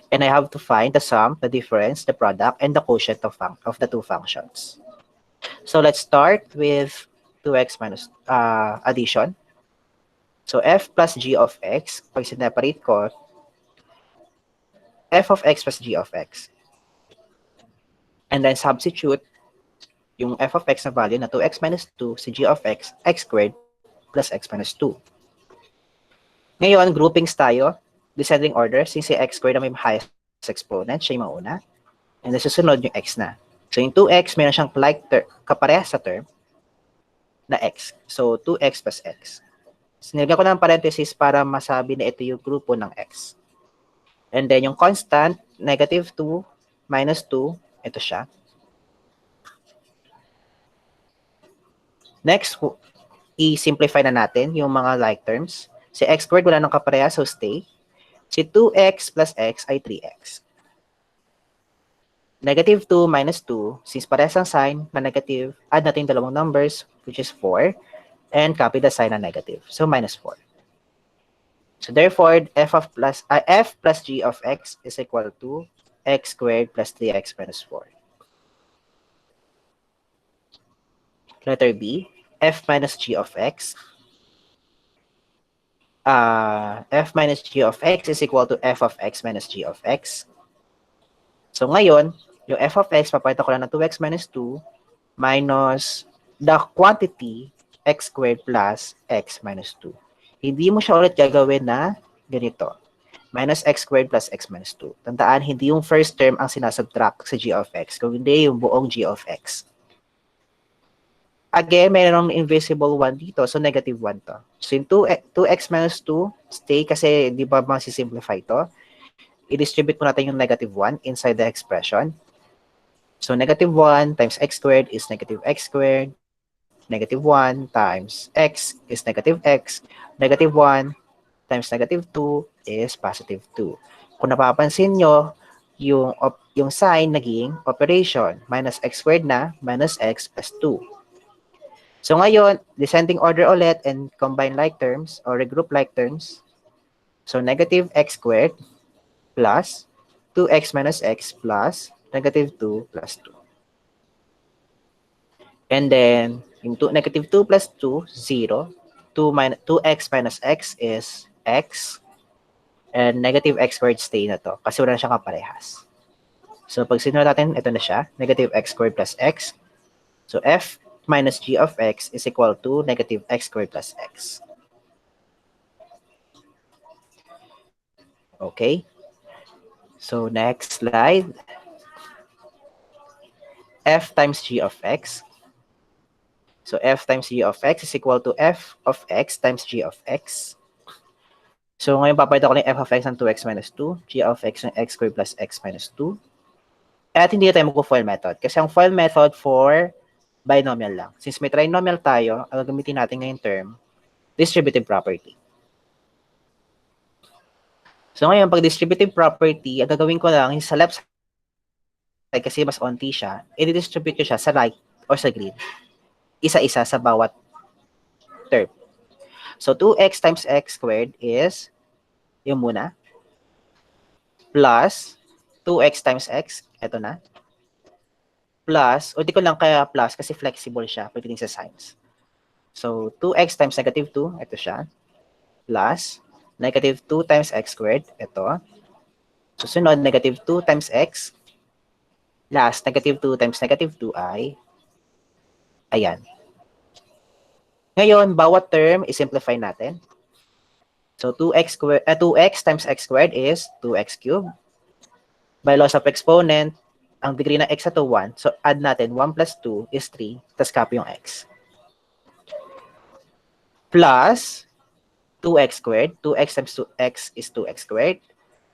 And I have to find the sum, the difference, the product, and the quotient of the two functions. So let's start with 2x minus addition. So f plus g of x, pag sineparate ko, f of x plus g of x. And then substitute yung f of x na value na 2x minus 2 si g of x, x squared plus x minus 2. Ngayon, groupings tayo. Descending order, since si x squared na may highest exponent, siya yung mauna. And then susunod yung x na. So yung 2x, meron siyang like kaparehas sa term na x. So 2x plus x. Sinilagyan ko ng parenthesis para masabi na ito yung grupo ng x. And then yung constant, negative 2 minus 2, ito siya. Next, i-simplify na natin yung mga like terms. Si x squared wala nang kaparehas, so stay. Si 2x plus x ay 3x. Negative 2 minus 2, since parehas ang sign na negative, add natin dalawang numbers, which is 4, and copy the sign na negative. So, minus 4. So, therefore, f plus g of x is equal to x squared plus 3x minus 4. Letter B, f minus g of x. F minus g of x is equal to f of x minus g of x. So ngayon, yung f of x, papalitan ko lang ng 2x minus 2 minus the quantity x squared plus x minus 2. Hindi mo siya ulit gagawin na ganito. Minus x squared plus x minus 2. Tandaan, hindi yung first term ang sinasubtract sa g of x, kundi yung buong g of x. Again, mayroong invisible 1 dito. So, negative 1 to. So, yung 2x minus 2, stay kasi di ba masisimplify to. I-distribute po natin yung negative 1 inside the expression. So, negative 1 times x squared is negative x squared. Negative 1 times x is negative x. Negative 1 times negative 2 is positive 2. Kung napapansin nyo, yung sign naging operation. Minus x squared na, minus x plus 2. So ngayon, descending order ulit and combine like terms or regroup like terms. So negative x squared plus 2x minus x plus negative 2 plus 2. And then, yung negative 2 plus 2, 0. 2x minus x is x. And negative x squared stay na to kasi wala na siyang kaparehas. So pag sinunod natin, ito na siya. Negative x squared plus x. So f minus g of x is equal to negative x squared plus x. Okay. So, next slide. F times g of x. So, f times g of x is equal to f of x times g of x. So, ngayon papalitan ko ng f of x ng 2x minus 2, g of x ng x squared plus x minus 2. At hindi na tayo mag-FOIL method. Kasi ang FOIL method for binomial lang. Since may trinomial tayo, ang gagamitin natin ngayong term, distributive property. So ngayon, pag distributive property, ang gagawin ko lang, sa left side, kasi mas onti siya, i-distribute ko siya sa right or sa green. Isa-isa sa bawat term. So 2x times x squared is, yung muna, plus 2x times x, eto na, plus, o di ko lang kaya plus kasi flexible siya pagdating sa signs. So, 2x times negative 2, ito siya, plus, negative 2 times x squared, ito. Susunod, negative 2 times x, last, negative 2 times negative 2 ay, ayan. Ngayon, bawat term, i-simplify natin. So, 2x times x squared is 2x cubed. By loss of exponent, ang degree ng x sa 1. So, add natin 1 plus 2 is 3, tas copy yung x. Plus 2x squared. 2x times 2x is 2x squared.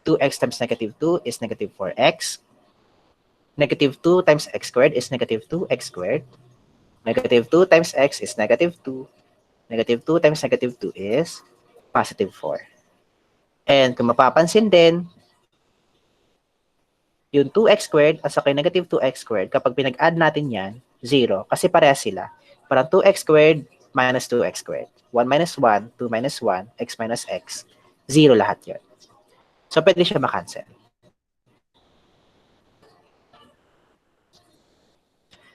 2x times negative 2 is negative 4x. Negative 2 times x squared is negative 2x squared. Negative 2 times x is negative 2. Negative 2 times negative 2 is positive 4. And kung mapapansin din, yung 2x squared at saka yung negative 2x squared, kapag pinag-add natin yan, 0. Kasi parehas sila. Parang 2x squared minus 2x squared. 1 minus 1, 2 minus 1, x minus x. 0 lahat yun. So, pwede siya makancel.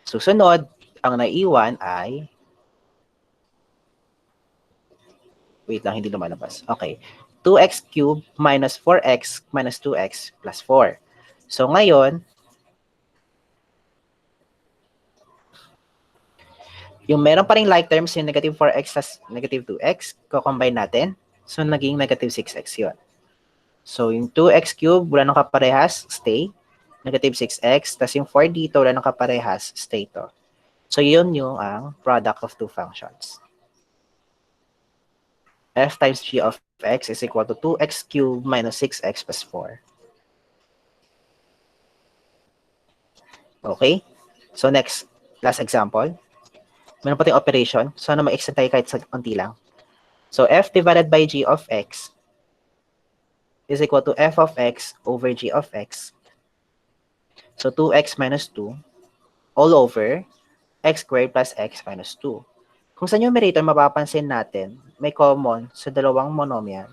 Susunod, ang naiwan ay... Wait lang, hindi lumalabas. Okay. 2x cubed minus 4x minus 2x plus 4. So, ngayon, yung meron pa rin like terms yung negative 4x plus negative 2x, ko-combine natin. So, naging negative 6x yun. So, yung 2x cubed, wala nang kaparehas, stay. Negative 6x, tas yung 4 dito, wala nang kaparehas, stay to. So, yun yung ang product of two functions. F times g of x is equal to 2x cubed minus 6x plus 4. Okay? So, next, last example. Meron pa tayong operation. Sana ma-extend tayo kahit sa konti lang. So, f divided by g of x is equal to f of x over g of x. So, 2x minus 2 all over x squared plus x minus 2. Kung sa numerator, mapapansin natin, may common sa dalawang monomial.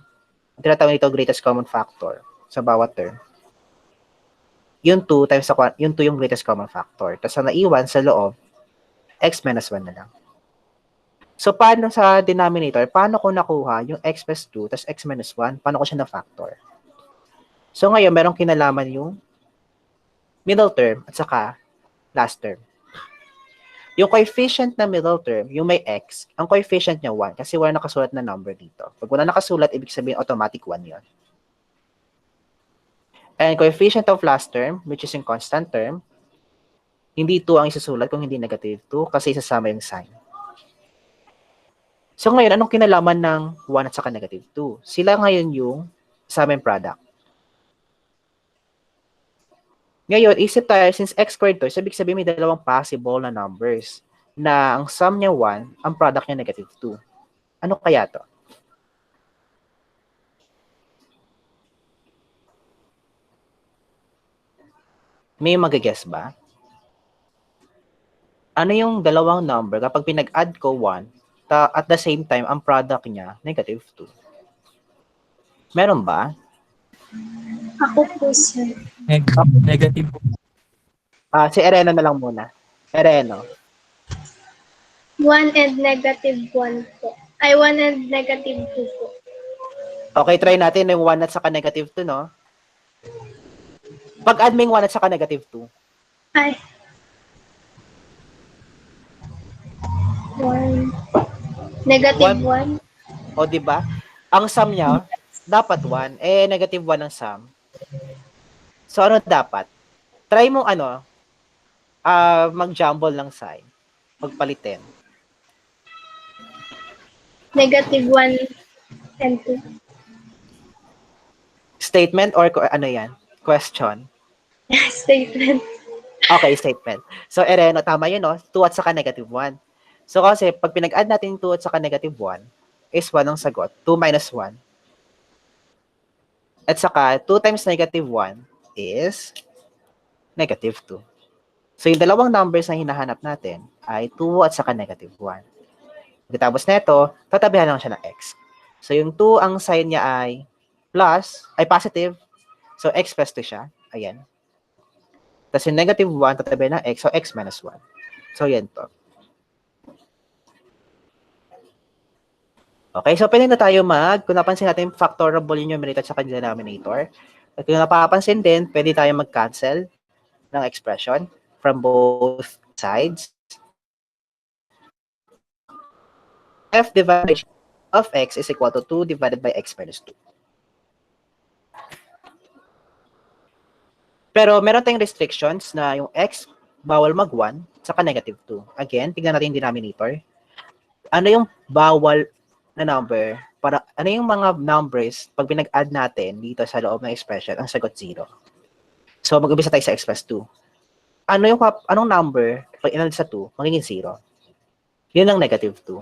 Ang tinatawag nito greatest common factor sa bawat term. Yung 2 times yung 2 yung greatest common factor. Tapos ang naiwan sa loob, x minus 1 na lang. So, paano sa denominator? Paano ko nakuha yung x plus 2 tapos x minus 1? Paano ko siya na-factor? So, ngayon, merong kinalaman yung middle term at saka last term. Yung coefficient na middle term, yung may x, ang coefficient niya 1 kasi wala nakasulat na number dito. Pag wala nakasulat, ibig sabihin automatic 1 yun. And coefficient of last term, which is yung constant term, hindi 2 ang isusulat kung hindi negative 2 kasi isasama yung sign. So ngayon, anong kinalaman ng 1 at saka negative 2? Sila ngayon yung isama yung product. Ngayon, isip tayo, since x squared to, ibig sabihin may dalawang possible na numbers na ang sum niya 1, ang product niya negative 2. Ano kaya to? May mag-guess ba? Ano yung dalawang number kapag pinag-add ko 1, at the same time, ang product niya, negative 2? Meron ba? Ako po, sir. Negative po. Si Ereno na lang muna. Ereno. 1 and negative 1 po. Ay, 1 and negative 2 po. Okay, try natin yung 1 at saka negative 2, no? Pag-add mo yung 1 at saka negative 2. Ay. 1. Negative 1. O, di ba? Ang sum niya, dapat 1. Eh, negative 1 ang sum. So, ano dapat? Try mo, mag-jumble ng sign. Pagpalitin. Negative 1 and 2. Statement or ano yan? Question. Statement. Okay, statement. So, Ereno, tama yun, no? 2 at saka negative 1. So, kasi, pag pinag-add natin yung 2 at saka negative 1, is 1 ang sagot. 2 minus 1. At saka, 2 times negative 1 is negative 2. So, yung dalawang numbers na hinahanap natin ay 2 at saka negative 1. Pagkatapos nito, tatabihan lang siya ng x. So, yung 2, ang sign niya ay positive. So, x plus 2 siya. Ayan. Tapos yung negative 1, tatabihan ng x. So, x minus 1. So, yan to. Okay, so pwede na tayo kung napansin natin, factorable yung numerator at saka denominator. At kung napapansin din, pwede tayo mag-cancel ng expression from both sides. F divided of x is equal to 2 divided by x minus 2. Pero meron tayong restrictions na yung x bawal mag-1 saka negative 2. Again, tignan natin yung denominator. Ano yung bawal na number? Para ano yung mga numbers pag pinag-add natin dito sa loob ng expression, ang sagot 0. So mag-umpisa tayo sa x plus 2. Anong number pag in-add sa 2 magiging 0? Yun ang negative 2.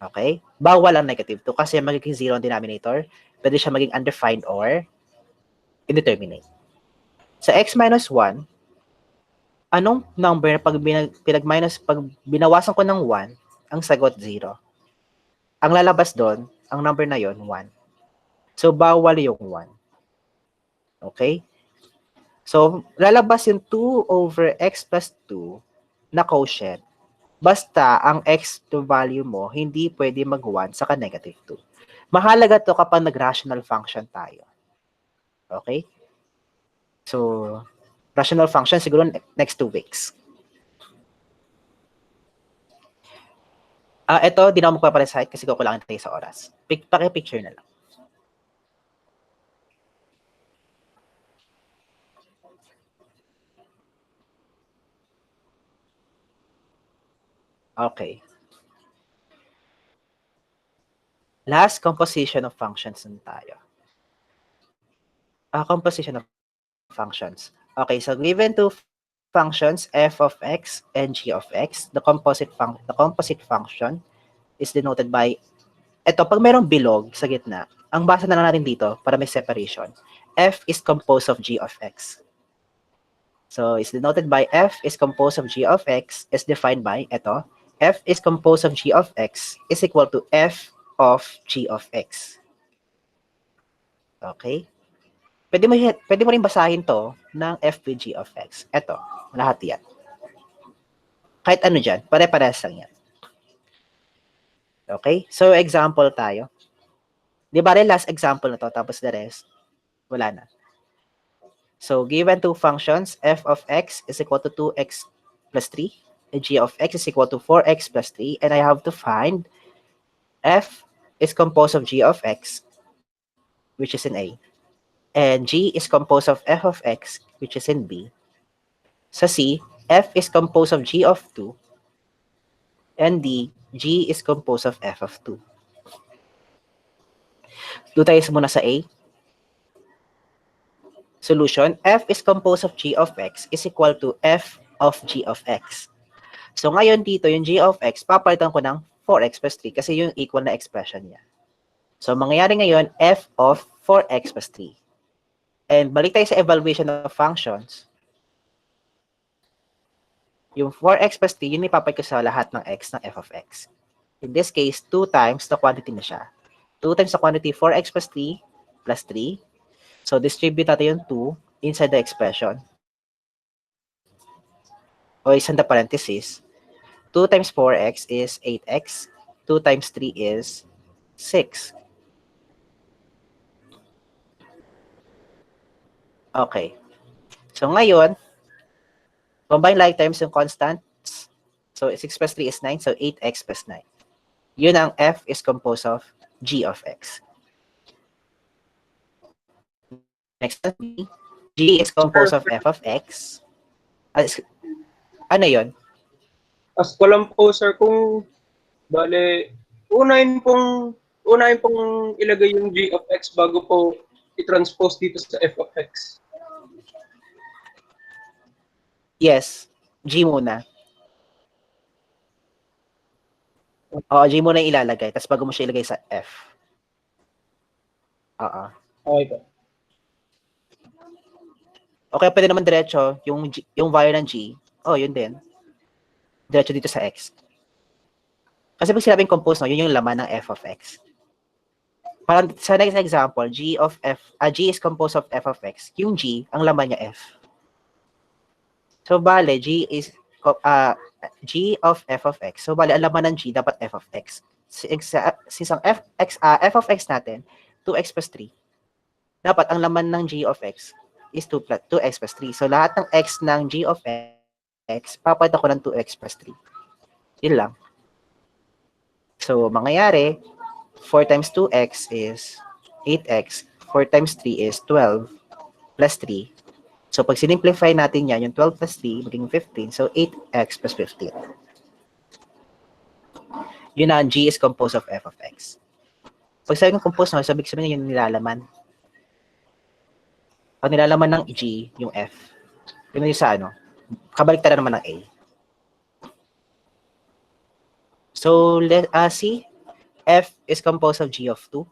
Okay? Bawal ang negative 2 kasi magiging 0 ang denominator. Pwede siya maging undefined or indeterminate. Sa x minus 1, anong number pag pag binawasan ko ng 1, ang sagot 0. Ang lalabas doon, ang number na yon 1. So, bawal yung 1. Okay? So, lalabas yung 2 over x plus 2 na quotient. Basta ang x to value mo, hindi pwede mag-1 saka negative 2. Mahalaga to kapag nag-rational function tayo. Okay? So, rational function siguro next 2 weeks. Ito, di na ako magpaparecite kasi kukulangan tayo sa oras. Paki-picture na lang. Okay. Last composition of functions na tayo. Composition of functions. Okay, so given two functions f of x and g of x, the composite function is denoted by, ito, pag mayroong bilog sa gitna, ang basa na lang natin dito para may separation, f is composed of g of x. So, it's denoted by f is composed of g of x is defined by, ito, f is composed of g of x is equal to f of g of x. Okay? Pwede mo rin basahin to ng f with g of x. Ito, lahat yan. Kahit ano dyan, pare-parehas lang yan. Okay? So, example tayo. Di ba rin last example na to, tapos the rest, wala na. So, given two functions, f of x is equal to 2x plus 3, and g of x is equal to 4x plus 3, and I have to find f is composed of g of x, which is in A, and g is composed of f of x, which is in B. Sa C, f is composed of g of 2, and D, g is composed of f of 2. Doon tayo muna sa A. Solution, f is composed of g of x is equal to f of g of x. So ngayon dito, yung g of x, papalitan ko ng 4x plus 3 kasi yung equal na expression niya. So mangyayari ngayon, f of 4x plus 3. And balik tayo sa evaluation of functions. Yung 4x plus 3, yun ipapay ko sa lahat ng x ng f of x. In this case, 2 times the quantity na siya. 2 times the quantity, 4x plus 3, plus 3. So, distribute natin yung 2 inside the expression. O isang the parenthesis. 2 times 4x is 8x. 2 times 3 is 6. Okay. So, ngayon, combine like terms yung constants. So, 6 plus 3 is 9. So, 8x plus 9. Yun ang f is composed of g of x. Next, g is composed of f of x. Ano yun? As ko lang po, sir, kung bale, unahin pong ilagay yung g of x bago po i-transpose dito sa f of x. Yes. G muna. Oo, G muna yung ilalagay. Tapos bago mo siya ilagay sa F. Oo. Okay po. Okay, pwede naman diretso. Yung value ng G. Oh, yun din. Diretso dito sa X. Kasi pag sinabing compose, no, yun yung laman ng F of X. Parang sa next example, G is composed of F of X. Yung G, ang laman niya F. So, bale, G G of f of x. So, bale, ang laman ng G, dapat f of x. Since ang f of x natin, 2x plus 3. Dapat, ang laman ng G of x is 2x plus 3. So, lahat ng x ng G of x, papalitan ko ng 2x plus 3. Yun lang. So, mangyayari, 4 times 2x is 8x. 4 times 3 is 12 plus 3. So, pag sinimplify natin yan, yung 12 plus 3, maging 15. So, 8x plus 15. Yun na, G is composed of f of x. Pag sabi ng composed, no, sabi sabihin yung nilalaman. Pag nilalaman ng G, yung f. Yun yung sa ano, kabaliktaran naman ng A. So, C, f is composed of G of 2.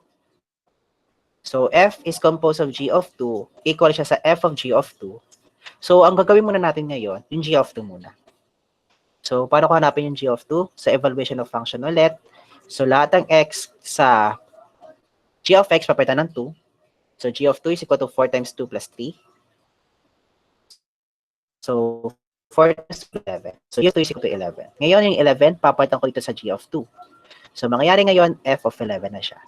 So, f is composed of G of 2, equal siya sa f of G of 2. So, ang gagawin muna natin ngayon, yung G of 2 muna. So, paano ko hanapin yung G of 2? Sa evaluation of function ulit. So, lahat ng x sa G of x, papalitan ng 2. So, G of 2 is equal to 4 times 2 plus 3. So, 4 times 11. So, G of 2 is equal to 11. Ngayon, yung 11, papalitan ko dito sa G of 2. So, mangyayari ngayon, f of 11 na siya.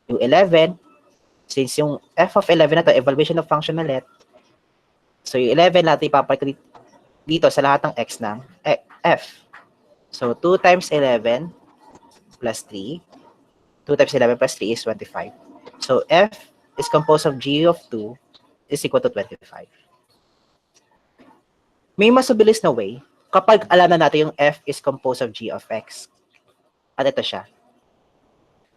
Yung 11, since yung f of 11 na to, evaluation of function ulit. So, yung 11 natin ipapalit ko dito sa lahat ng x ng f. So, 2 times 11 plus 3. 2 times 11 plus 3 is 25. So, f is composed of G of 2 is equal to 25. May mas mabilis na way kapag alam na natin yung f is composed of G of x. At ito siya.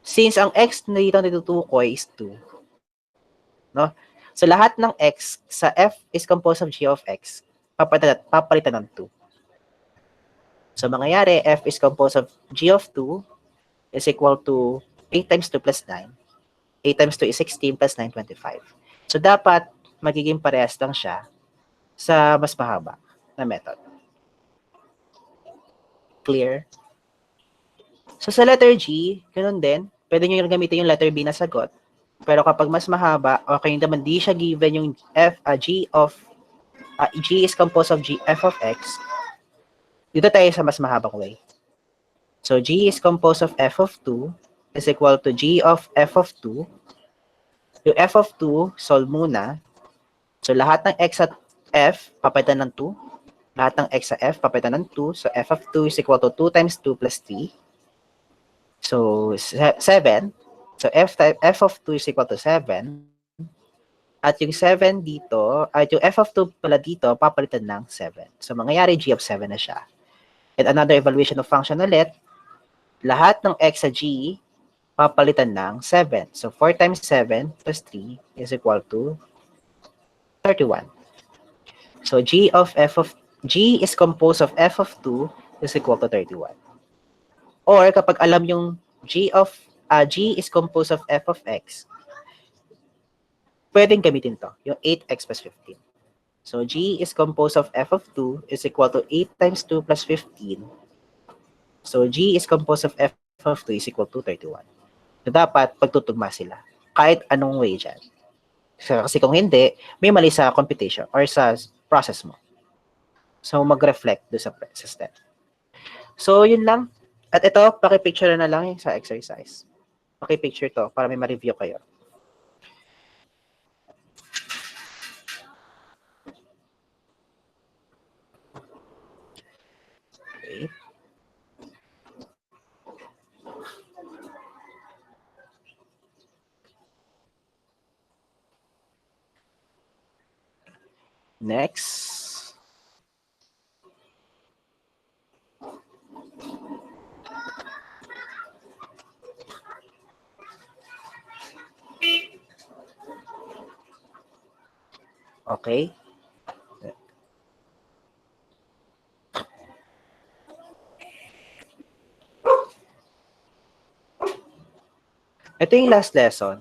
Since ang x na dito natutukoy is 2, no? So, lahat ng x sa f is composed of G of x, papalitan ng 2. So, mangyayari, f is composed of G of 2 is equal to 8 times 2 plus 9. 8 times 2 is 16 plus 9, 25. So, dapat magiging parehas lang siya sa mas mahaba na method. Clear? So, sa letter G, ganun din. Pwede nyo gamitin yung letter B na sagot. Pero kapag mas mahaba, okay naman di siya given yung G is composed of f of x. Dito tayo sa mas mahabang way. So, G is composed of f of 2 is equal to G of f of 2. Yung f of 2, solve muna. So, lahat ng x at f, papalitan ng 2. Lahat ng x sa f, papalitan ng 2. So, f of 2 is equal to 2 times 2 plus 3. So, 7. So, f of 2 is equal to 7. At yung 7 dito, at yung f of 2 pala dito, papalitan ng 7. So, mangyayari G of 7 na siya. And another evaluation of function ulit, lahat ng x sa G, papalitan ng 7. So, 4 times 7 plus 3 is equal to 31. So, G is composed of f of 2 is equal to 31. Or, kapag alam yung G is composed of f of x, pwedeng gamitin to, yung 8x plus 15. So, G is composed of f of 2 is equal to 8 times 2 plus 15. So, G is composed of f of 2 is equal to 31. So, dapat pagtutugma sila. Kahit anong way dyan. So, kasi kung hindi, may mali sa computation or sa process mo. So, mag-reflect doon sa step. So, yun lang. At ito, pakipicture na lang yung sa exercise. Pakipicture to para may ma-review kayo. Okay. Next. Okay. Ito yung last lesson.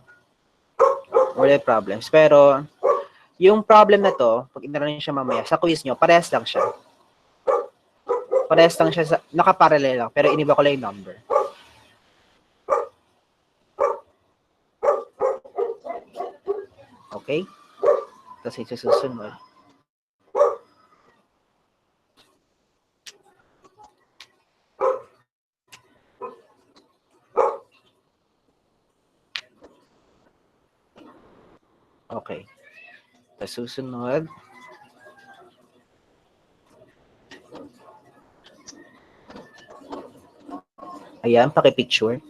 Wala problems. Pero, yung problem na to, pag inaral niyo siya mamaya, sa quiz nyo, parehas lang siya. Parehas lang siya, nakaparallel lang, pero iniba ko lang yung number. Okay? Tapos ito susunod. Okay. Tapos susunod. Ayan, pakipicture.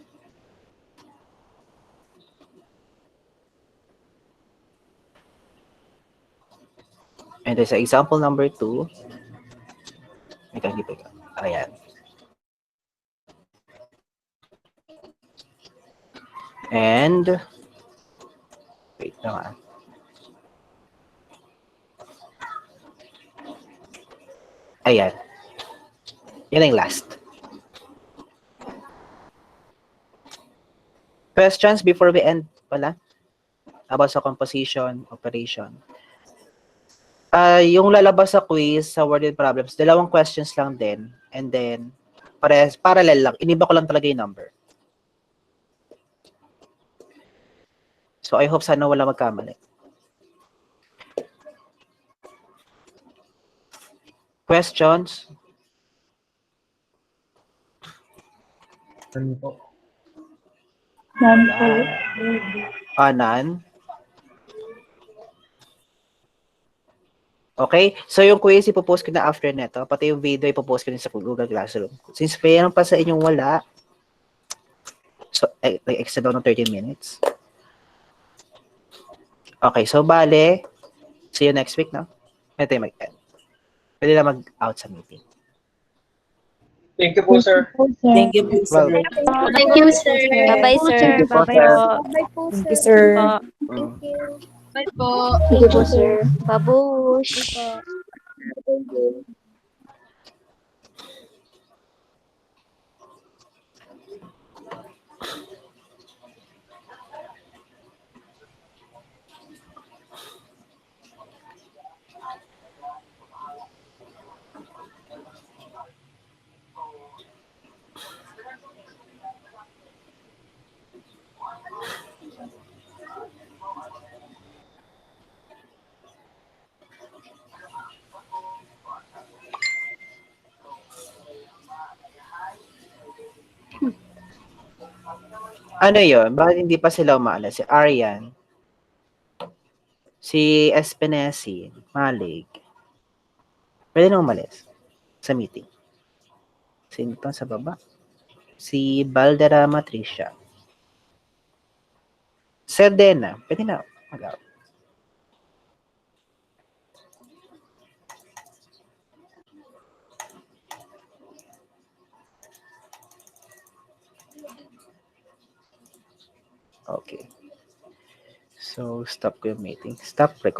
And then sa example number 2, ayan. And, wait lang ah. Ayan. Yan ang last. Questions before we end pala? About sa composition, operation. Yung lalabas sa quiz, sa worded problems, 2 questions lang din. And then, parallel lang. Iniba ko lang talaga yung number. So, I hope sana wala magkamali. Questions? None po. None? Okay? So, yung quiz, ipopost ko na after neto. Pati yung video, ipopost ko din sa Google Classroom. Since mayroon pa sa inyong wala, so, extend daw ng 30 minutes. Okay, so bale, see you next week, no? Ito yung mag-end. Pwede na mag-out sa meeting. Thank you po, sir. Thank you po, sir. Thank you, sir. Bye-bye, sir. Thank you po, Bye-bye sir. po. Thank you, sir. Bye po. Thank you po, sir. Babush. Ano yun? Bakit hindi pa sila umaalis? Si Arian, si Espinesi, Malig. Pwede na umalis sa meeting. Sino to sa baba? Si Balderrama Tricia. Serdena, pwede na mag-out. Okay. So, stop ko yung meeting. Stop record.